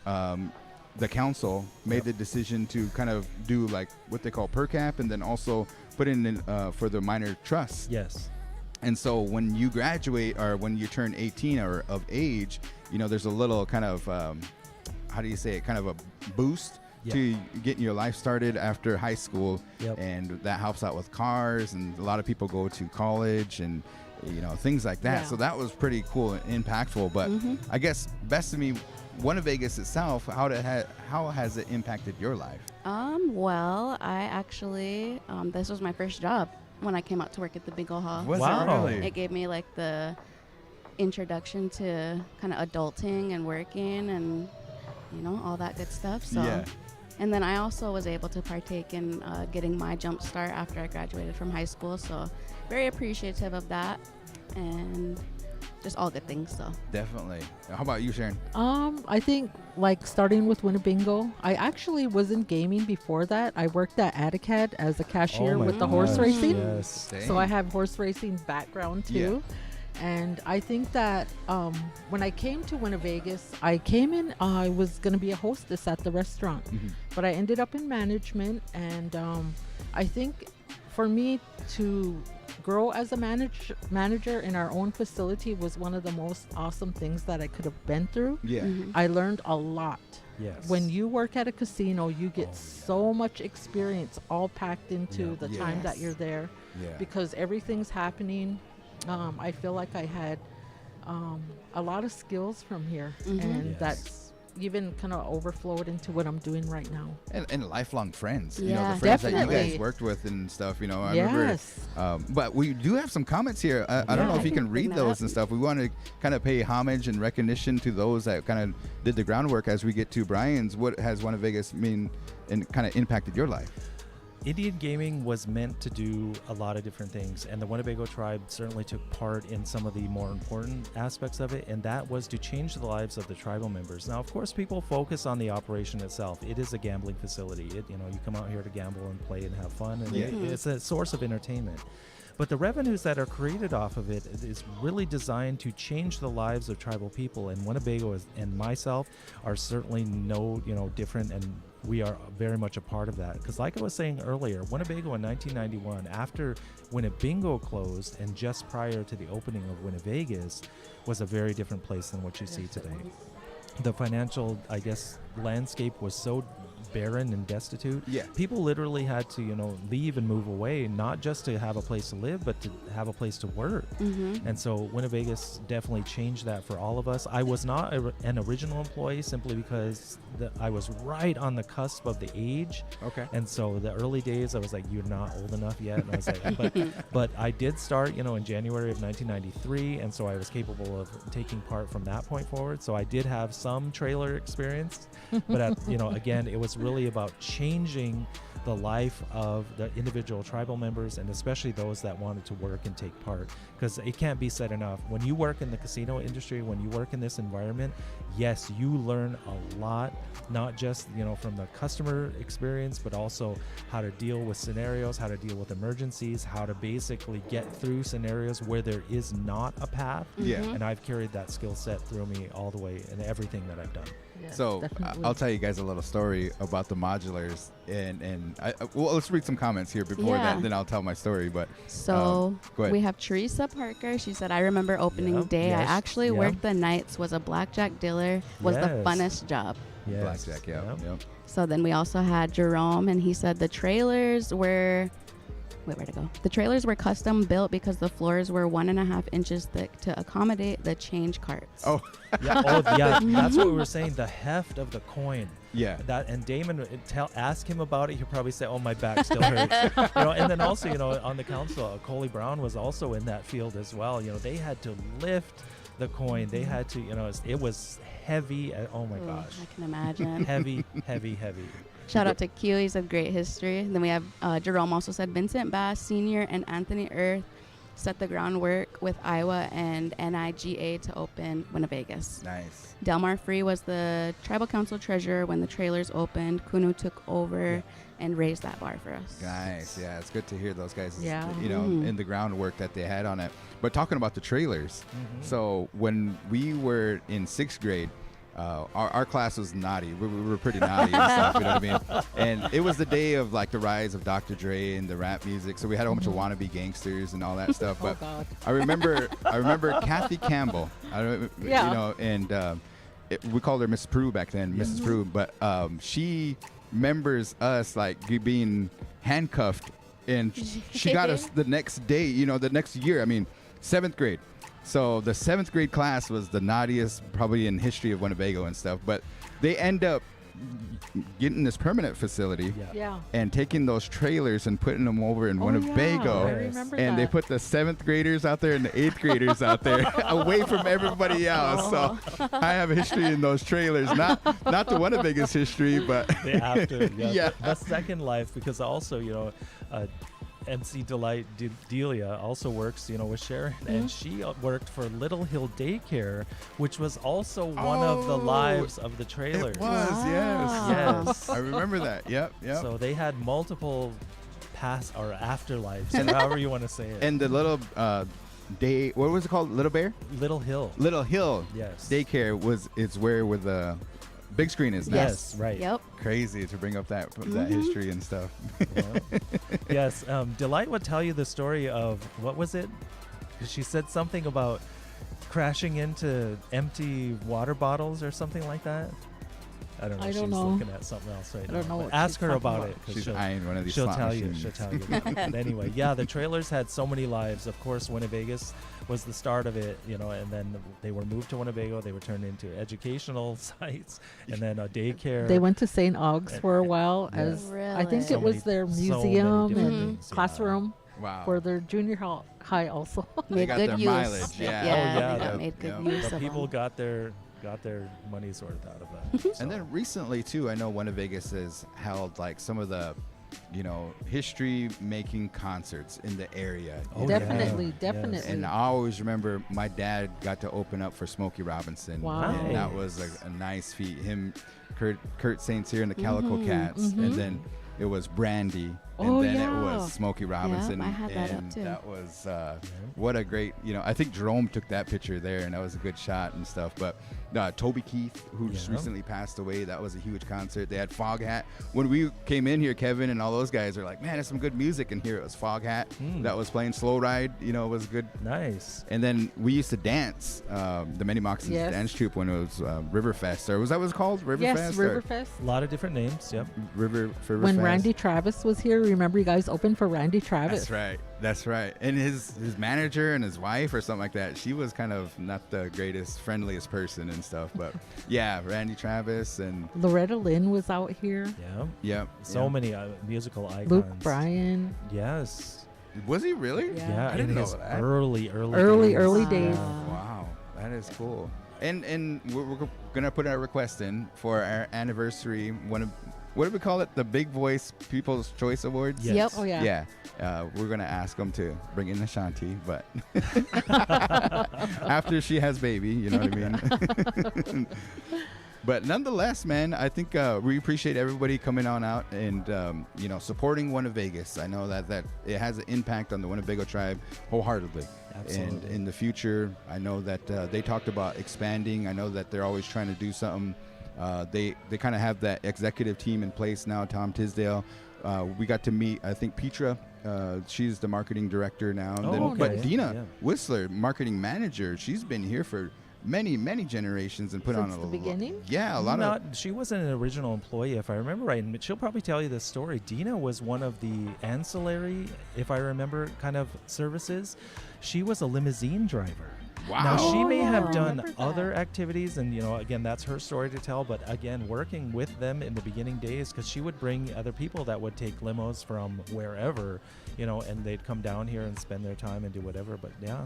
the council made the decision to kind of do like what they call per cap, and then also put in for the minor trust. Yes. And so when you graduate or when you turn 18 or of age, there's a little kind of, how do you say it, kind of a boost to getting your life started after high school. And that helps out with cars, and a lot of people go to college and things like that. So that was pretty cool and impactful. But I guess best of me, WinnaVegas itself, how has it impacted your life? Well, I actually this was my first job when I came out to work at the Bingo Hall. Was Wow. it really? It gave me like the introduction to kind of adulting and working and all that good stuff. So and then I also was able to partake in getting my jump start after I graduated from high school. So very appreciative of that, and just all good things. So Definitely. How about you, Sharon? I think like starting with Winnebago, I actually was in gaming before that. I worked at Atticad as a cashier with the horse racing. Yes. So I have horse racing background too. And I think that when I came to WinnaVegas, I came in, I was going to be a hostess at the restaurant, but I ended up in management. And I think for me to grow as a manager in our own facility was one of the most awesome things that I could have been through. I learned a lot. Yes. When you work at a casino, you get so much experience all packed into the time that you're there, because everything's happening. I feel like I had a lot of skills from here, and that's even kind of overflowed into what I'm doing right now. And lifelong friends, the Yeah. friends that you Definitely. guys worked with and stuff, I remember. But we do have some comments here. I don't know if you can read those and stuff. We want to kind of pay homage and recognition to those that kind of did the groundwork as we get to Brian's. What has WinnaVegas mean and kind of impacted your life? Indian gaming was meant to do a lot of different things, and the Winnebago tribe certainly took part in some of the more important aspects of it, and that was to change the lives of the tribal members. Now, of course, people focus on the operation itself. It is a gambling facility. You come out here to gamble and play and have fun, and it's a source of entertainment. But the revenues that are created off of it is really designed to change the lives of tribal people, and Winnebago and myself are certainly no different, and we are very much a part of that. Because like I was saying earlier, Winnebago in 1991, after Winnebago closed and just prior to the opening of WinnaVegas, was a very different place than what you see today. The financial, I guess, landscape was so barren and destitute. Yeah. People literally had to, leave and move away, not just to have a place to live, but to have a place to work. And so WinnaVegas definitely changed that for all of us. I was not an original employee simply because I was right on the cusp of the age. Okay. And so the early days, I was like, you're not old enough yet. And I was like, but I did start, in January of 1993. And so I was capable of taking part from that point forward. So I did have some trailer experience, but again, it was really about changing the life of the individual tribal members, and especially those that wanted to work and take part, because it can't be said enough, when you work in the casino industry, when you work in this environment, yes, you learn a lot, not just from the customer experience, but also how to deal with scenarios, how to deal with emergencies, how to basically get through scenarios where there is not a path. And I've carried that skill set through me all the way in everything that I've done. Yes, So definitely. I'll tell you guys a little story about the modulars, and well, let's read some comments here before Yeah. that, then I'll tell my story. But So go ahead. we have Teresa Parker. She said, I remember opening Yep, day. I yes, actually yep. worked the nights, was a blackjack dealer, was the Yes. funnest job. Yes. Blackjack, yeah. Yep. Yep. So then we also had Jerome, and he said the trailers were, where'd it go? The trailers were custom built because the floors were 1.5 inches thick to accommodate the change carts. Oh, Yeah, that's what we were saying. The heft of the coin. yeah. That, and Damon, ask him about it. He'll probably say, "Oh, my back still hurts." And then also, on the council, Coley Brown was also in that field as well. They had to lift the coin. They had to, it was heavy. Oh my Ooh, gosh, I can imagine. heavy, heavy, heavy. Shout out to Q. He said great history. Then we have Jerome also said Vincent Bass Sr. and Anthony Earth set the groundwork with Iowa and NIGA to open WinnaVegas. Nice. Delmar Free was the tribal council treasurer when the trailers opened. Kuno took over and raised that bar for us. Nice. Yeah, it's good to hear those guys, Yeah. in the groundwork that they had on it. But talking about the trailers, so when we were in 6th grade, our class was naughty. We were pretty naughty and stuff, you know what I mean? And it was the day of like the rise of Dr. Dre and the rap music. So we had a whole bunch of wannabe gangsters and all that stuff. But God. I remember Kathy Campbell. And we called her Miss Prue back then, Mrs. Prue. But she remembers us like being handcuffed, and she got us the next day. The next year. I mean, 7th grade. So the 7th grade class was the naughtiest probably in history of Winnebago and stuff. But they end up getting this permanent facility Yeah. and taking those trailers and putting them over in Oh, Winnebago. yeah. I remember And they that. put the 7th graders out there and the 8th graders out there away from everybody else. So I have history in those trailers. Not the Winnebago's history, but The after, Yeah. the second life, because also, MC Delight Delia also works, with Sharon, and she worked for Little Hill Daycare, which was also one of the Oh, lives of the trailer. it was, yes. Yes. I remember that. Yep. So they had multiple past or afterlives, however you want to say it. And the little what was it called? Little Bear? Little Hill. Little Hill Yes. Daycare is where the big screen is now. Yes, right. Yep. Crazy to bring up that history and stuff. Yeah. Yes. Delight would tell you the story of, what was it? She said something about crashing into empty water bottles or something like that. I don't know. I don't She's know. looking at something else right I now. don't know but what ask she's her talking about about. it. 'cause She's she'll- eyeing one of these She'll slot tell you. machines. She'll tell you. But anyway, yeah, the trailers had so many lives. Of course, WinnaVegas was the start of it, and then they were moved to Winnebago. They were turned into educational sites, and then a daycare. They went to St. Aug's for a while Yeah. as I think Really? it was their So many museum different and things, yeah. classroom Wow. for their junior high also. Made got good their use. mileage, yeah. Yeah, Oh, yeah, they got the- made good yeah. use The of people them. got their money's worth out of that. And then recently too, I know WinnaVegas has held like some of the, history making concerts in the area. Oh, Definitely, yeah. definitely. Yes. And I always remember my dad got to open up for Smokey Robinson. Wow. And that Nice. was a nice feat. Him, Kurt St. Cyr and the Calico Cats. And then it was Brandy. And Oh, then it yeah. was Smokey Robinson. I had that up and too. that was what a great, I think Jerome took that picture there and that was a good shot and stuff. But Toby Keith, who just Yeah. recently passed away. That was a huge concert. They had Foghat. When we came in here, Kevin and all those guys are like, man, there's some good music in here. It was Foghat that was playing Slow Ride. You know, it was good. Nice. And then we used to dance, the Many Moxons Yes. dance troupe when it was Riverfest. Or was that what it was called? Riverfest? Yes, or Riverfest. A lot of different names. Yep. Riverfest. When Randy Travis was here, remember you guys opened for Randy Travis? That's right. That's right. And his manager and his wife or something like that, she was kind of not the greatest, friendliest person and stuff. But yeah, Randy Travis and Loretta Lynn was out here. Yeah. yep. So yeah. many musical icons. Luke Bryan. Yes. Was he really? Yeah. Yeah. I didn't in know his that. early Early days. days. Wow, that is cool. And we're gonna put our request in for our anniversary. What do we call it? The Big Voice People's Choice Awards. Yes. Yep. Oh yeah. Yeah, we're gonna ask them to bring in Ashanti, but after she has baby, you know what I mean. But nonetheless, man, I think we appreciate everybody coming on out and supporting WinnaVegas. I know that it has an impact on the Winnebago tribe wholeheartedly. Absolutely. And in the future, I know that they talked about expanding. I know that they're always trying to do something. They kind of have that executive team in place now. Tom Tisdale. We got to meet, I think, Petra. She's the marketing director now. And Oh, But okay. Dina Yeah. Whistler, marketing manager, she's been here for many generations and put Since on the beginning? Yeah, a lot of. She wasn't an original employee, if I remember right. And she'll probably tell you this story. Dina was one of the ancillary, if I remember, kind of services. She was a limousine driver. Wow. Now, she may Oh, have I done remember that. other activities, and, again, that's her story to tell. But, again, working with them in the beginning days, because she would bring other people that would take limos from wherever, and they'd come down here and spend their time and do whatever. But, yeah.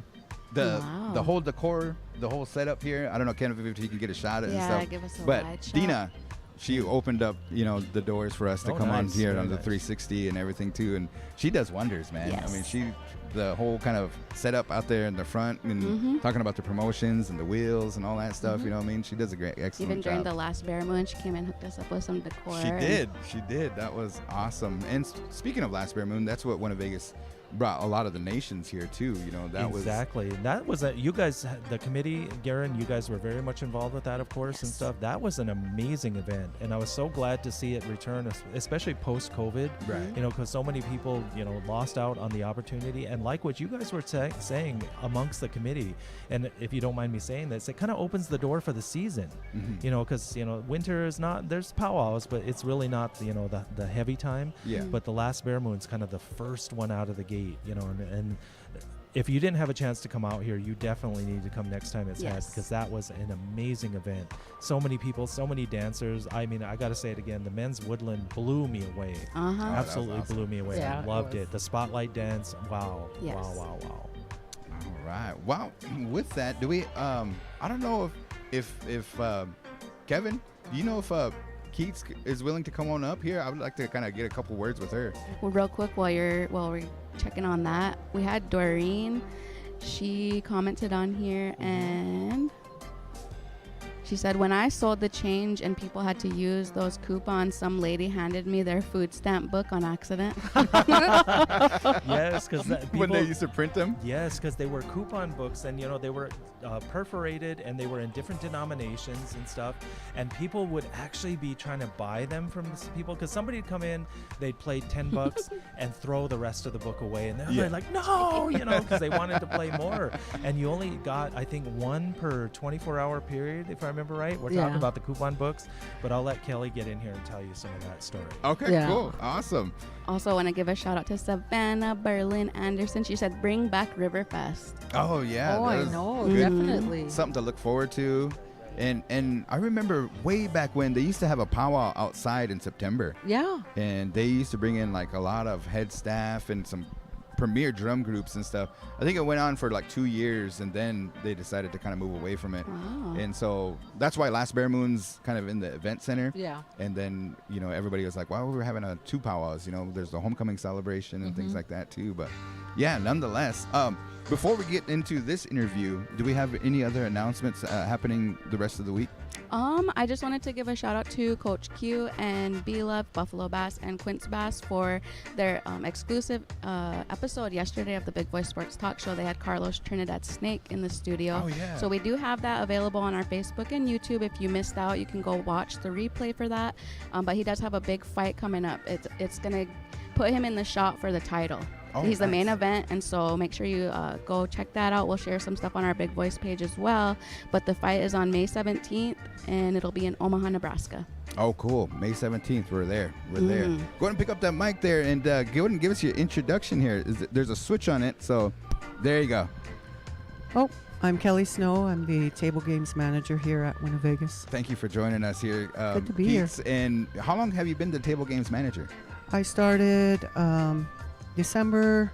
the Wow. whole decor, the whole setup here. I don't know, Ken, if you can get a shot at it and Yeah, stuff. give us a but wide shot. Dina, she opened up, the doors for us to Oh, come on nice. here Very on the nice. 360 and everything too, and she does wonders, man. I Yes. mean, the whole kind of setup out there in the front and talking about the promotions and the wheels and all that stuff. You know what I mean? She does a great, excellent Even during job. the last Bear Moon, she came and hooked us up with some decor. She did. That was awesome. And speaking of Last Bear Moon, that's what WinnaVegas brought a lot of the nations here too. That was Exactly. That was you guys, the committee, Garan, you guys were very much involved with that, of course, and Yes. stuff. That was an amazing event, and I was so glad to see it return, especially post-COVID. Right. Because so many people, lost out on the opportunity, and like what you guys were saying amongst the committee, and if you don't mind me saying this, it kind of opens the door for the season. Because winter is not, there's powwows, but it's really not the heavy time. Yeah. But the last Bear Moon's kind of the first one out of the gate, and if you didn't have a chance to come out here, you definitely need to come next time it's had, Yes. because that was an amazing event. So many people, so many dancers. I mean, I got to say it again, the men's woodland blew me away. Uh-huh. Absolutely awesome. blew me away. Yeah, I it loved was. it. The spotlight dance, wow. Yes. Wow. All right. Well, with that, do we? I don't know if Kevin, do you know if Keats is willing to come on up here? I would like to kind of get a couple words with her. Well, real quick, while we're checking on that, we had Doreen. She commented on here and she said, when I sold the change and people had to use those coupons, some lady handed me their food stamp book on accident. Yes, because When they used to print them. Yes, because they were coupon books, and they were perforated, and they were in different denominations and stuff. And people would actually be trying to buy them from people, because somebody'd come in, they'd play $10 and throw the rest of the book away, and they're like, no, because they wanted to play more. And you only got, I think, one per 24-hour period, if I remember right. We're Yeah. talking about the coupon books, but I'll let Kelly get in here and tell you some of that story. Okay, Yeah. cool, awesome. Also, want to give a shout out to Savannah Berlin Anderson. She said, bring back Riverfest. Oh yeah, Oh, that I was know, Mhm. definitely. something to look forward to. And I remember way back when they used to have a powwow outside in September, Yeah. and they used to bring in like a lot of head staff and some premier drum groups and stuff. I think it went on for like 2 years, and then they decided to kind of move away from it. Wow. And so that's why Last Bear Moon's kind of in the event center. Yeah. And then, everybody was like, well, we were having 2 powwows. There's the homecoming celebration and things like that too. But yeah, nonetheless, Before we get into this interview, do we have any other announcements happening the rest of the week? I just wanted to give a shout out to Coach Q and B Love, Buffalo Bass, and Quince Bass for their exclusive episode yesterday of the Big Voice Sports Talk Show. They had Carlos Trinidad Snake in the studio. Oh, yeah. So we do have that available on our Facebook and YouTube. If you missed out, you can go watch the replay for that. But he does have a big fight coming up. It's going to put him in the shot for the title. Oh, He's the main nice. event, and so make sure you go check that out. We'll share some stuff on our Big Voice page as well. But the fight is on May 17th, and it'll be in Omaha, Nebraska. Oh, cool. May 17th. We're there. We're there. Mhm. Go ahead and pick up that mic there and go ahead and give us your introduction here. There's a switch on it, so there you go. Oh, I'm Kelly Snow. I'm the table games manager here at WinnaVegas. Thank you for joining us here. Good to be here. Keats, and how long have you been the table games manager? I started December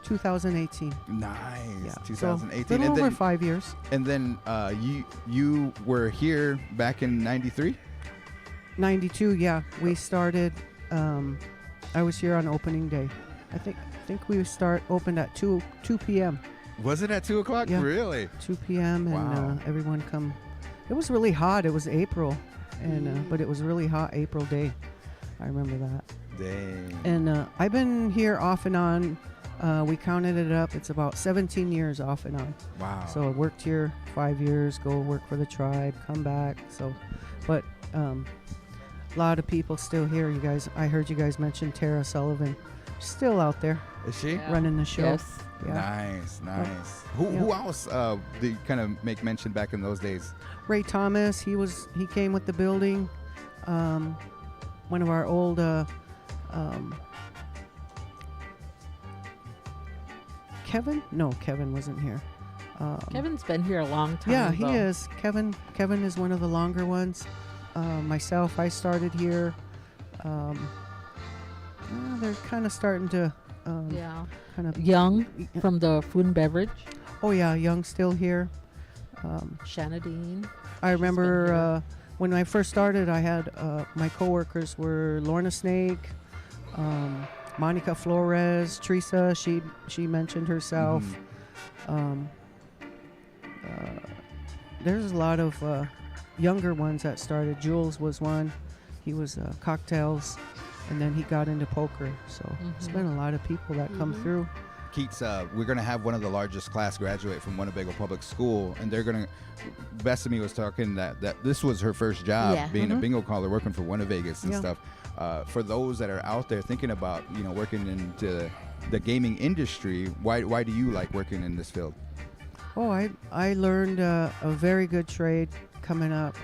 2018. Nice. Yeah, 2018. So a little and over then, 5 years. and then you were here back in 93? 92, yeah. We started, I was here on opening day. I think we opened at 2 p.m. Was it at 2 o'clock? Yeah. Really? 2 p.m. and Wow. everyone come. It was really hot. It was April, and but it was a really hot April day. I remember that. Dang. And I've been here off and on. We counted it up. It's about 17 years off and on. Wow. So I worked here 5 years, go work for the tribe, come back. So, but a lot of people still here. You guys, I heard you guys mention Tara Sullivan, still out there Is she? Yeah. running the show. Yes. Yeah. Nice. Yeah. Who else did you kind of make mention back in those days? Ray Thomas, he came with the building. One of our old Kevin? No, Kevin wasn't here. Kevin's been here a long time. Yeah, he though. is. Kevin is one of the longer ones. Myself, I started here. They're kind of starting to Yeah. kind of Young from the food and beverage. Oh yeah, Young's still here. Shanadine. I She's remember been here. when I first started, I had my coworkers were Lorna Snake, Monica Flores, Teresa. She mentioned herself. Mhm. There's a lot of younger ones that started. Jules was one. He was cocktails, and then he got into poker. So it's been a lot of people that come Mhm. through. Keats, we're going to have one of the largest class graduate from Winnebago Public School, and they're going to. Bethany was talking that this was her first job, Yeah. being a bingo caller, working for WinnaVegas and Yeah. stuff. For those that are out there thinking about, working into the gaming industry, why do you like working in this field? Oh, I learned a very good trade coming up.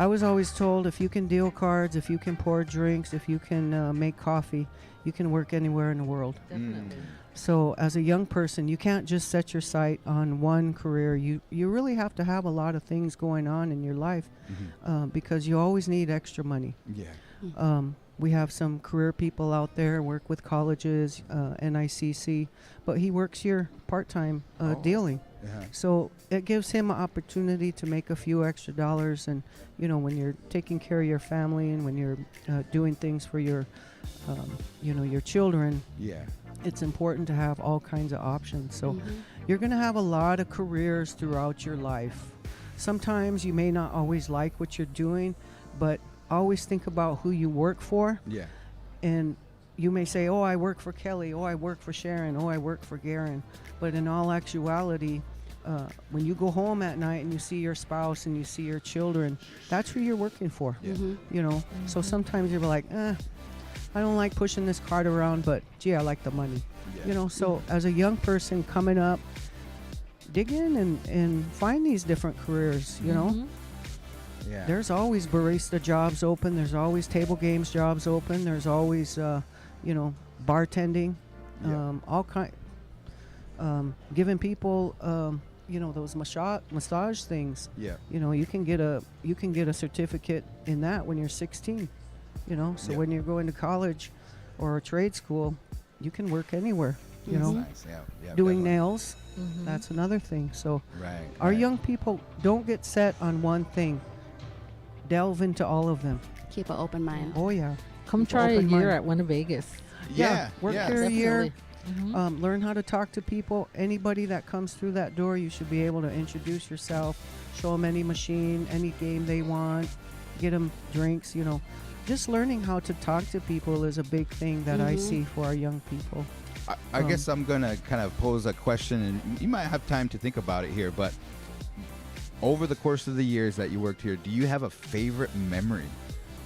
I was always told if you can deal cards, if you can pour drinks, if you can make coffee, you can work anywhere in the world. Definitely. So as a young person, you can't just set your sight on one career. You really have to have a lot of things going on in your life because you always need extra money. Yeah. We have some career people out there work with colleges, NICC, but he works here part-time dealing. Yeah. So it gives him an opportunity to make a few extra dollars. And, when you're taking care of your family and when you're doing things for your, your children, Yeah. it's important to have all kinds of options. So you're going to have a lot of careers throughout your life. Sometimes you may not always like what you're doing, but always think about who you work for. Yeah. And you may say, oh, I work for Kelly. Oh, I work for Sharon. Oh, I work for Garan. But in all actuality, when you go home at night and you see your spouse and you see your children, that's who you're working for. Yeah. So sometimes you're like, I don't like pushing this cart around, but gee, I like the money. Yeah. So as a young person coming up, dig in and find these different careers, Yeah. There's always barista jobs open. There's always table games jobs open. There's always, bartending, Yeah. all kind, giving people, those massage things. Yeah. You can get a certificate in that when you're 16. So Yeah. when you're going to college or a trade school, you can work anywhere. That's nice. Yeah. Yeah. Doing definitely. nails, that's another thing. So Right. our right. young people don't get set on one thing. Delve into all of them. Keep an open mind. Oh yeah. Come Keep try a open year mind. at WinnaVegas. Yeah. work yeah. here a year. Definitely. Learn how to talk to people. Anybody that comes through that door, you should be able to introduce yourself, show them any machine, any game they want, get them drinks, you know. Just learning how to talk to people is a big thing that I see for our young people. I guess I'm going to kind of pose a question, and you might have time to think about it here, but over the course of the years that you worked here, do you have a favorite memory?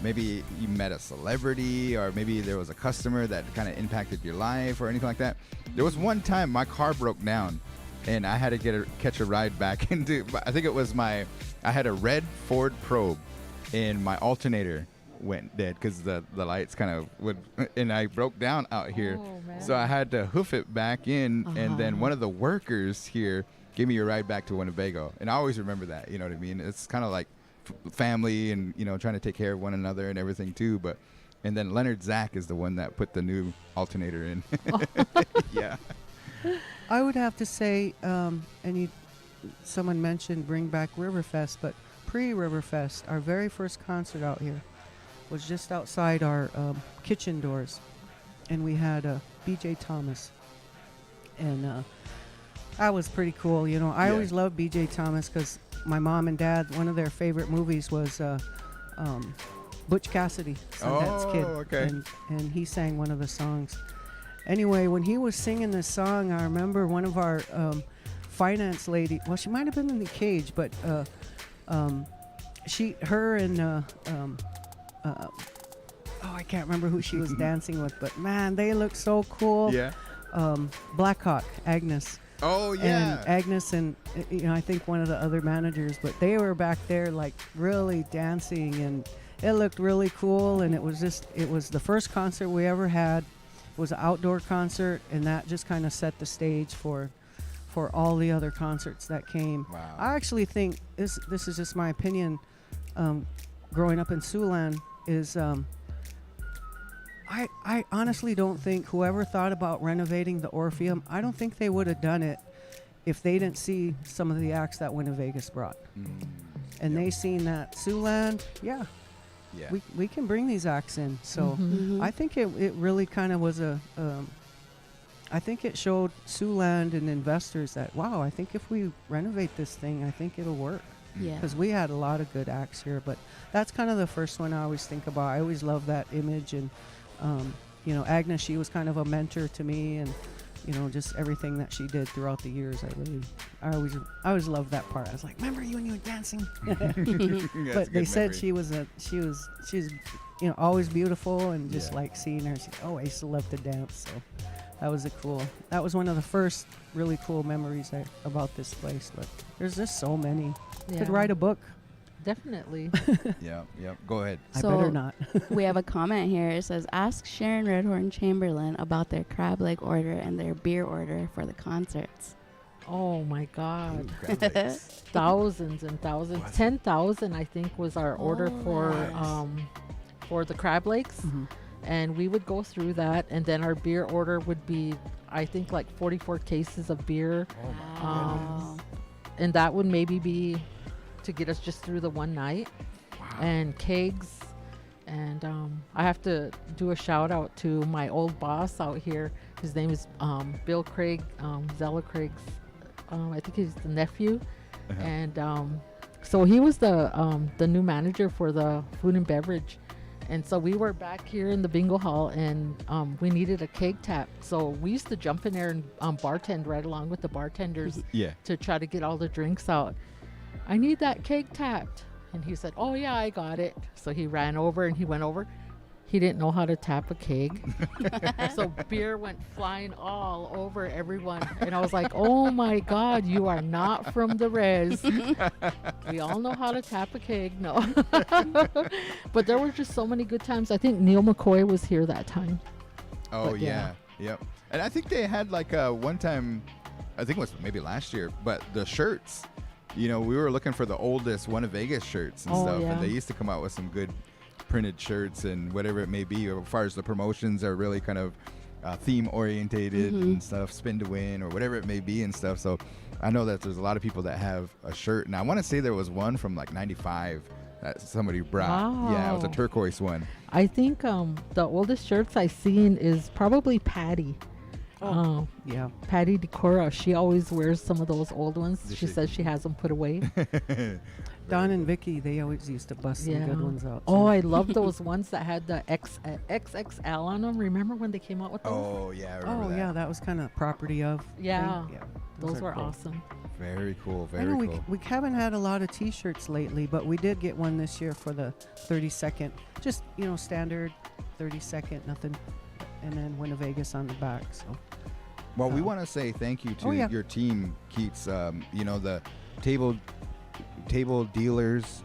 Maybe you met a celebrity, or maybe there was a customer that kind of impacted your life or anything like that. There was one time my car broke down, and I had to catch a ride back into, I think it was I had a red Ford Probe, and my alternator went dead because the lights kind of would, and I broke down out here. So I had to hoof it back in, and then one of the workers here gave me a ride back to Winnebago. And I always remember that, you know what I mean? It's kind of like family and, you know, trying to take care of one another and everything too. And then Leonard Zach is the one that put the new alternator in. Yeah. I would have to say, someone mentioned bring back Riverfest, but pre-Riverfest, our very first concert out here was just outside our kitchen doors, and we had B.J. Thomas, and that was pretty cool. You know, I always loved B.J. Thomas because my mom and dad, one of their favorite movies was Butch Cassidy, Sundance Kid. Okay. And he sang one of the songs. Anyway, when he was singing this song, I remember one of our finance lady, well, she might have been in the cage, but I can't remember who she was dancing with, but man, they look so cool. Yeah. Blackhawk, Agnes. Oh, yeah. And Agnes and, you know, I think one of the other managers, but they were back there like really dancing, and it looked really cool. And it was the first concert we ever had. It was an outdoor concert, and that just kind of set the stage for all the other concerts that came. Wow. I actually think this is just my opinion. Growing up in Siouxland is I honestly don't think whoever thought about renovating the Orpheum, I don't think they would have done it if they didn't see some of the acts that WinnaVegas brought. And they seen that Siouxland, we can bring these acts in. So I think it really kind of was I think it showed Siouxland and investors that, wow, I think if we renovate this thing, I think it'll work. Yeah. Because we had a lot of good acts here, but that's kind of the first one I always think about. I always love that image, and you know, Agnes, she was kind of a mentor to me, and you know, just everything that she did throughout the years. I always loved that part. I was like, remember you when you were dancing? But they said she was you know, always beautiful, and just like seeing her, I used to love to dance. So that was one of the first really cool memories about this place. But there's just so many. Could write a book. Definitely. Yeah. Go ahead. So I better not. We have a comment here. It says, ask Sharon Redhorn Chamberlain about their crab leg order and their beer order for the concerts. Oh my God. Ooh, Thousands and thousands. 10,000 I think was our order for the crab legs. And we would go through that, and then our beer order would be, I think, like 44 cases of beer. And that would maybe be to get us just through the one night. And kegs. And I have to do a shout out to my old boss out here. His name is Bill Craig, Zella Craig's, I think he's the nephew. And so he was the new manager for the food and beverage. And so we were back here in the bingo hall, and we needed a keg tap. So we used to jump in there and bartend right along with the bartenders to try to get all the drinks out. I need that keg tapped. And he said, oh, yeah, I got it. So he ran over and he went over. He didn't know how to tap a keg. So beer went flying all over everyone. And I was like, oh, my God, you are not from the res. We all know how to tap a keg. No. But there were just so many good times. I think Neil McCoy was here that time. Oh, But yeah. Yep. And I think they had like one time, I think it was maybe last year, but the shirts, you know, we were looking for the oldest WinnaVegas shirts and stuff. Yeah. And they used to come out with some good printed shirts and whatever it may be. As far as the promotions are really kind of theme orientated and stuff, spin to win or whatever it may be and stuff. So I know that there's a lot of people that have a shirt. And I want to say there was one from like 95 that somebody brought. Wow. Yeah, it was a turquoise one. I think the oldest shirts I've seen is probably Patty. Yeah. Patty DeCora, she always wears some of those old ones. Does She she? says she has them put away. Don and Vicky, they always used to bust some good ones out. Oh, too. I love those ones that had the XXL on them. Remember when they came out with those? Oh yeah, I remember Oh, that. yeah, that was kind of property of. Yeah. thing. Yeah. Those are were cool. awesome. Very cool. I Very know cool. we haven't had a lot of T-shirts lately, but we did get one this year for the 30-second, just standard 30-second, nothing, and then WinnaVegas on the back. So Well, we want to say thank you to yeah. your team, Keats. The table dealers,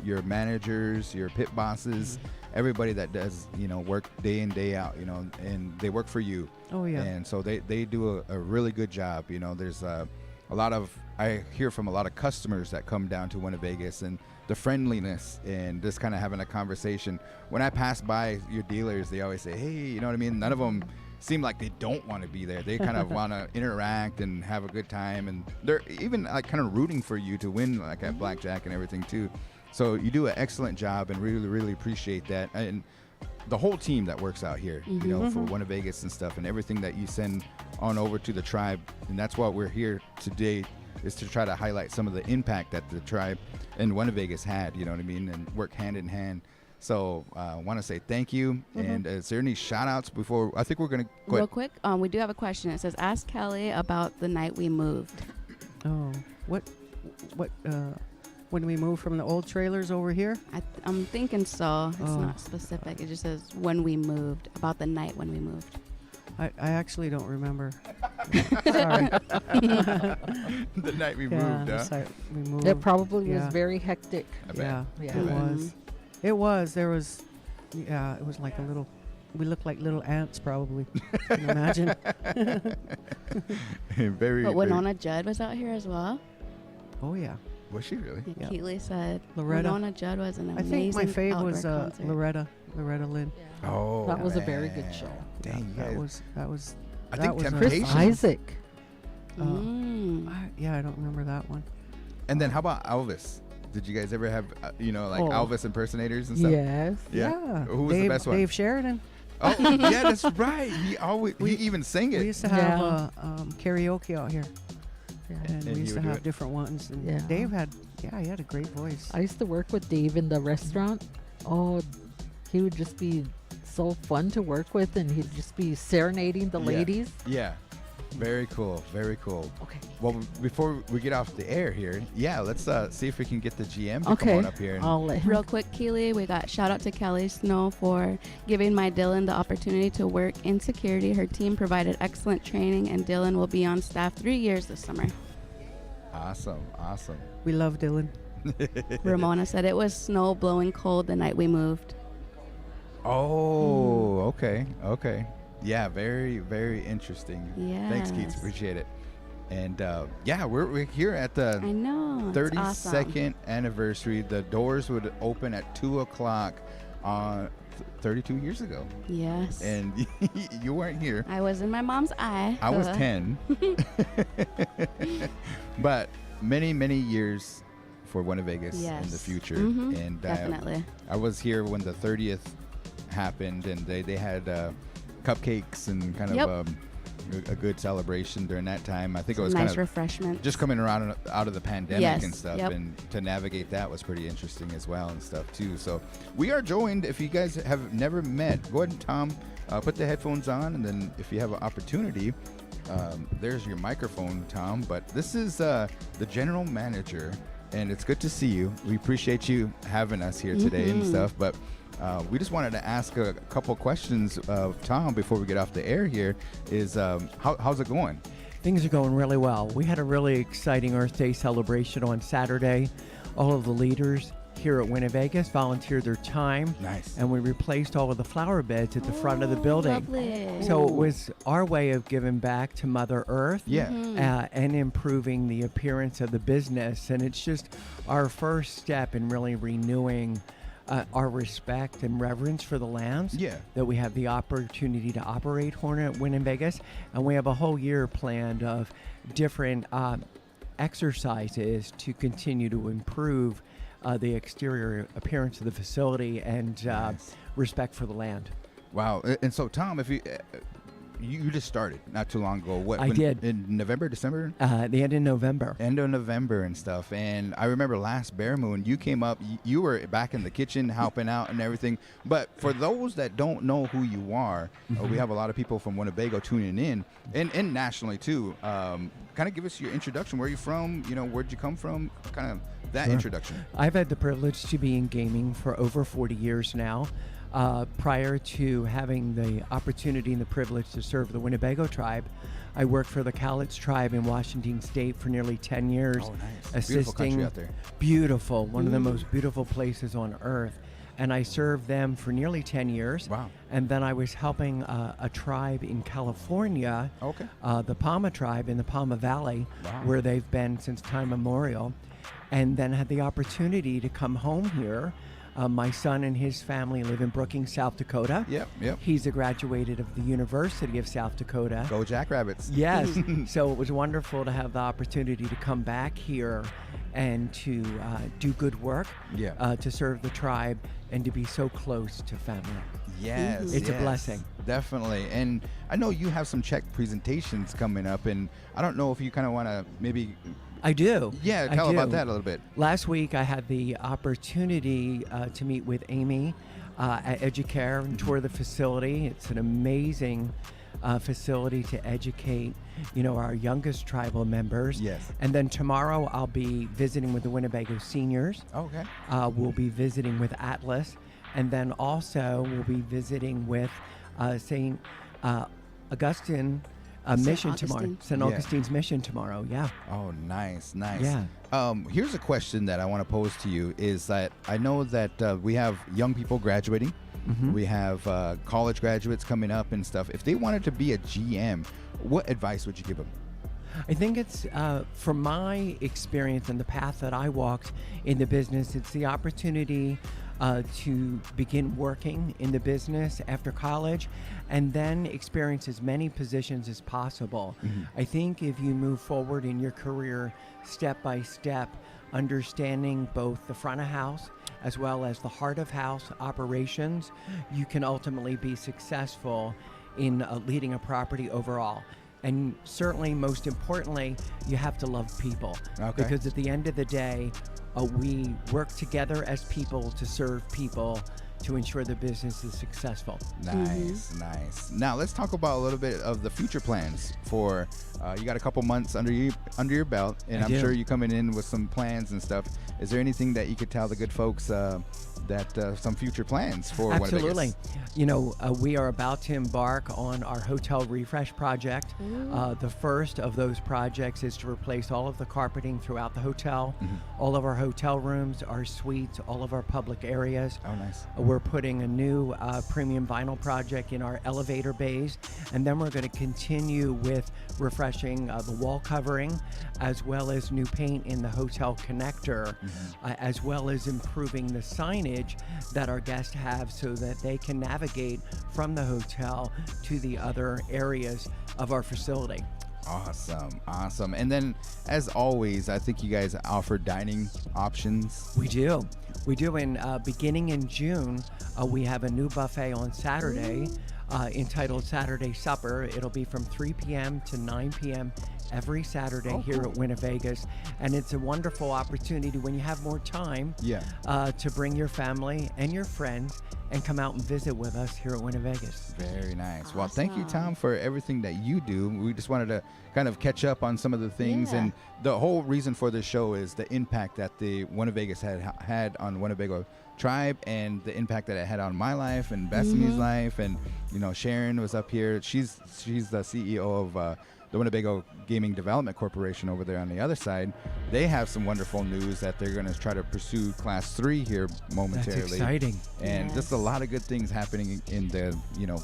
your managers, your pit bosses, everybody that does work day in day out. And they work for you. Oh yeah. And so they do a really good job. There's a lot of I hear from a lot of customers that come down to WinnaVegas and the friendliness and just kind of having a conversation. When I pass by your dealers, they always say, hey, you know what I mean? None of them seem like they don't want to be there. They kind of want to interact and have a good time, and they're even like kind of rooting for you to win, like at blackjack and everything too. So you do an excellent job, and really appreciate that, and the whole team that works out here, for WinnaVegas and stuff, and everything that you send on over to the tribe. And that's why we're here today, is to try to highlight some of the impact that the tribe and WinnaVegas had, you know what I mean, and work hand in hand. So I want to say thank you. And is there any shout outs before? I think we're going to go Real ahead. quick, we do have a question. It says, ask Kelly about the night we moved. Oh, what? When we moved from the old trailers over here? I'm thinking so. It's Oh. not specific. It just says when we moved, about the night when we moved. I actually don't remember. Sorry. The night we Yeah, moved, huh? we moved. It probably Yeah. was very hectic. I bet. Yeah, Yeah. it bet. was. It was. There was. Yeah, it was like a little. We looked like little ants, probably. Can you imagine? Very. But very- Winona Judd was out here as well. Oh yeah. Was she really? Yeah, Yep. Keeley said Loretta. Winona Judd was an I amazing think my fave outdoor was concert. Loretta Lynn. Oh, That was a very man. good show. Dang, you that guys. was. I that think was a- Chris Temptation. Isaac. Mm. I don't remember that one. And then how about Elvis? Did you guys ever have, Oh. Elvis impersonators and stuff? Yes. Yeah. Who was Dave, the best one? Dave Sheridan. Oh, yeah, that's right. He even sang We it. used to have karaoke out here, Yeah. and And we he used to would do have it. different ones. And Yeah. Dave had, he had a great voice. I used to work with Dave in the restaurant. Oh, he would just be so fun to work with, and he'd just be serenading the Yeah. ladies. Yeah. Very cool. Very cool. Okay. Well, before we get off the air here, let's see if we can get the GM to come Okay. on up here. And I'll let him. Real quick, Keeley, we got shout out to Kelly Snow for giving my Dylan the opportunity to work in security. Her team provided excellent training, and Dylan will be on staff 3 years this summer. Awesome. We love Dylan. Ramona said it was snow blowing cold the night we moved. Oh, okay. Yeah, very, very interesting. Thanks, Keats. Yes. Appreciate it. And we're here at the I know. it's 32nd anniversary. The doors would open at 2:00 on 32 years ago. Awesome. Yes. And you weren't here. I was in my mom's eye. I was 10. But many, many years for WinnaVegas in the Yes. future. Mhm, And Definitely. I was here when the 30th happened, and they had cupcakes and kind Yep. of a good celebration during that time. I think it was Nice kind of refreshments. just coming around out of the pandemic Yes, and stuff, yep. and to navigate that was pretty interesting as well and stuff too. So we are joined. If you guys have never met, go ahead and Tom, put the headphones on, and then if you have an opportunity, there's your microphone, Tom. But this is the general manager, and it's good to see you. We appreciate you having us here today and stuff. But we just wanted to ask a couple questions of Tom before we get off the air here. Is how's it going? Things are going really well. We had a really exciting Earth Day celebration on Saturday. All of the leaders here at WinnaVegas volunteered their time. Nice. And we replaced all of the flower beds at the front of the building. Lovely. So it was our way of giving back to Mother Earth. Yeah. And improving the appearance of the business. And it's just our first step in really renewing our respect and reverence for the lands Yeah. that we have the opportunity to operate Hornet WinnaVegas. And we have a whole year planned of different exercises to continue to improve the exterior appearance of the facility and Nice. respect for the land. Wow. And so Tom, if you you just started not too long ago. What I did. In November, December? The end of November. End of November and stuff. And I remember last Bear Moon, you came up, you were back in the kitchen helping out and everything. But for those that don't know who you are, we have a lot of people from Winnebago tuning in, and nationally too. Kind of give us your introduction. Where are you from? You know, where'd you come from? Kind of that introduction. I've had the privilege to be in gaming for over 40 years now. Prior to having the opportunity and the privilege to serve the Winnebago tribe, I worked for the Cowlitz tribe in Washington State for nearly 10 years. Oh, nice. Assisting, beautiful country out there. Beautiful, one of the most beautiful places on earth. And I served them for nearly 10 years. Wow. And then I was helping a tribe in California, Okay. the Palma tribe in the Palma Valley, Wow. where they've been since time memorial. And then had the opportunity to come home here. My son and his family live in Brookings, South Dakota. Yep. He's a graduated of the University of South Dakota. Go Jackrabbits. Yes. So it was wonderful to have the opportunity to come back here and to do good work, to serve the tribe, and to be so close to family. Yes. It's a yes, blessing. Definitely. And I know you have some check presentations coming up, and I don't know if you kind of want to maybe... I do. Yeah, I tell do. about that a little bit. Last week, I had the opportunity to meet with Amy at Educare and tour the facility. It's an amazing facility to educate, our youngest tribal members. Yes. And then tomorrow, I'll be visiting with the Winnebago seniors. Okay. We'll be visiting with Atlas, and then also we'll be visiting with St. Augustine. Mission tomorrow. St. Yeah. Augustine's mission tomorrow. Yeah. Oh, nice. Yeah. Here's a question that I want to pose to you is that I know that we have young people graduating. We have college graduates coming up and stuff. If they wanted to be a GM, what advice would you give them? I think it's, from my experience and the path that I walked in the business, it's the opportunity to begin working in the business after college and then experience as many positions as possible. I think if you move forward in your career step by step, understanding both the front of house as well as the heart of house operations, you can ultimately be successful in leading a property overall. And certainly, most importantly, you have to love people. Okay. Because at the end of the day, we work together as people to serve people to ensure the business is successful. Nice. Now let's talk about a little bit of the future plans for. You got a couple months under your belt, and I I'm do. sure you're coming in with some plans and stuff. Is there anything that you could tell the good folks that some future plans for Absolutely. WinneVegas? We are about to embark on our hotel refresh project. The first of those projects is to replace all of the carpeting throughout the hotel, all of our hotel rooms, our suites, all of our public areas. Oh, nice. We're putting a new premium vinyl project in our elevator bays, and then we're going to continue with refreshing the wall covering, as well as new paint in the hotel connector, as well as improving the signage that our guests have so that they can navigate from the hotel to the other areas of our facility. Awesome. And then, as always, I think you guys offer dining options. We do. And beginning in June, we have a new buffet on Saturday entitled Saturday Supper. It'll be from 3 p.m. to 9 p.m. every Saturday here at WinnaVegas. And it's a wonderful opportunity when you have more time to bring your family and your friends and come out and visit with us here at WinnaVegas. Very nice. Well, thank you, Tom, for everything that you do. We just wanted to kind of catch up on some of the things. And the whole reason for this show is the impact that the WinnaVegas had on Winnebago tribe and the impact that it had on my life and Bethany's life. And, Sharon was up here. She's the CEO of the Winnebago Gaming Development Corporation over there on the other side. They have some wonderful news that they're going to try to pursue Class 3 here momentarily. That's exciting. And just a lot of good things happening in the,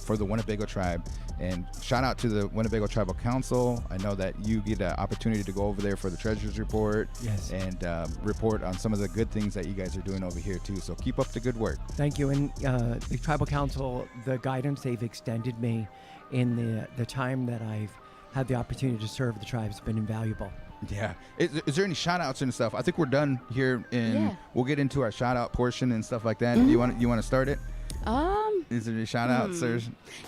for the Winnebago tribe. And shout out to the Winnebago Tribal Council. I know that you get an opportunity to go over there for the Treasurer's Report and report on some of the good things that you guys are doing over here too. So keep up the good work. Thank you. And the Tribal Council, the guidance they've extended me in the time that I've had the opportunity to serve the tribe has been invaluable. Yeah. Is there any shout outs and stuff? I think we're done here, and we'll get into our shout out portion and stuff like that. You want to start it? Is there any shout outs or?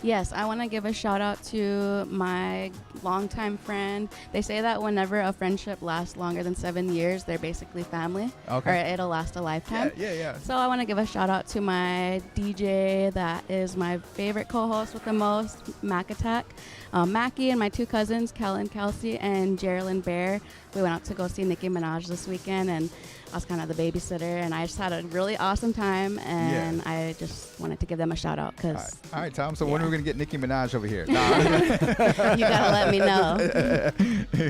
Yes, I want to give a shout out to my longtime friend. They say that whenever a friendship lasts longer than 7 years, they're basically family. Okay. Or it'll last a lifetime. Yeah. So I want to give a shout out to my DJ that is my favorite co-host with the most, Mac Attack. Mackie and my two cousins, Kel and Kelsey, and Geraldine Bear. We went out to go see Nicki Minaj this weekend, and I was kind of the babysitter, and I just had a really awesome time, and I just wanted to give them a shout out because. All right, Tom. So when are we gonna get Nicki Minaj over here? You gotta let me know.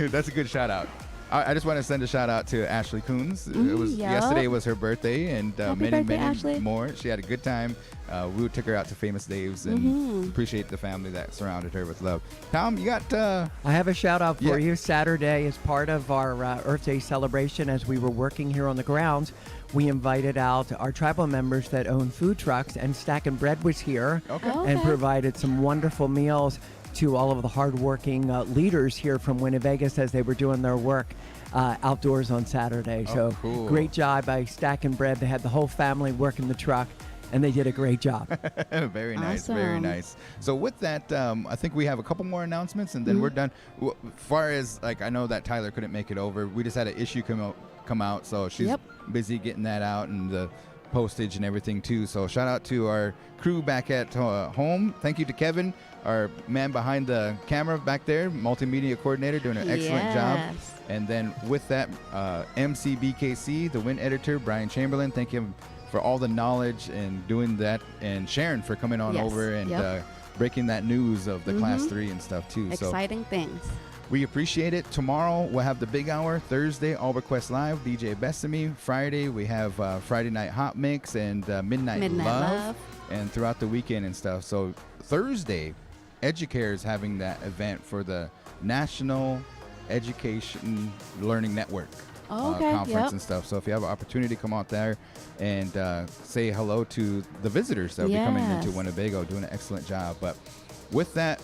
That's a good shout out. I just want to send a shout out to Ashley Coons. It was yesterday was her birthday, and many Ashley. more. She had a good time. We took her out to Famous Dave's and appreciate the family that surrounded her with love. Tom, you got? I have a shout out for you. Saturday, as part of our Earth Day celebration, as we were working here on the grounds, we invited out our tribal members that own food trucks, and Stackin' Bread was here and provided some wonderful meals to all of the hardworking leaders here from WinnaVegas as they were doing their work outdoors on Saturday. So cool. Great job by Stackin' Bread. They had the whole family working the truck, and they did a great job. Very nice, Awesome. very nice. So with that, I think we have a couple more announcements, and then we're done. As far as, like, I know that Tyler couldn't make it over. We just had an issue come out, so she's busy getting that out and the postage and everything too. So shout out to our crew back at home. Thank you to Kevin, our man behind the camera back there, multimedia coordinator, doing an excellent job. And then with that, MCBKC, the WIN editor, Brian Chamberlain, thank him for all the knowledge and doing that, and Sharon for coming on over and breaking that news of the Class 3 and stuff too. Exciting things. We appreciate it. Tomorrow we'll have the big hour. Thursday, All Request Live, DJ Bethany. Friday we have Friday Night Hot Mix and Midnight Love. And throughout the weekend and stuff. So Thursday, Educare is having that event for the National Education Learning Network conference and stuff. So if you have an opportunity, come out there and say hello to the visitors that will be coming into Winnebago, doing an excellent job. But with that,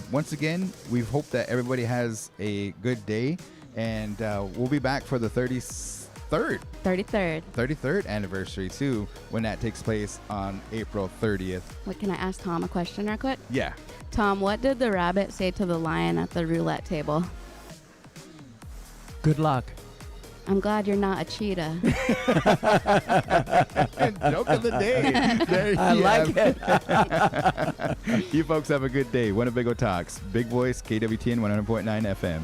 once again, we hope that everybody has a good day, and we'll be back for the 33rd anniversary too, when that takes place on April 30th. Wait, can I ask Tom a question real quick? Yeah. Tom, what did the rabbit say to the lion at the roulette table? Good luck. I'm glad you're not a cheetah. Joke of the day. There I like it. You folks have a good day. Winnebago Talks. Big voice, KWTN 100.9 FM.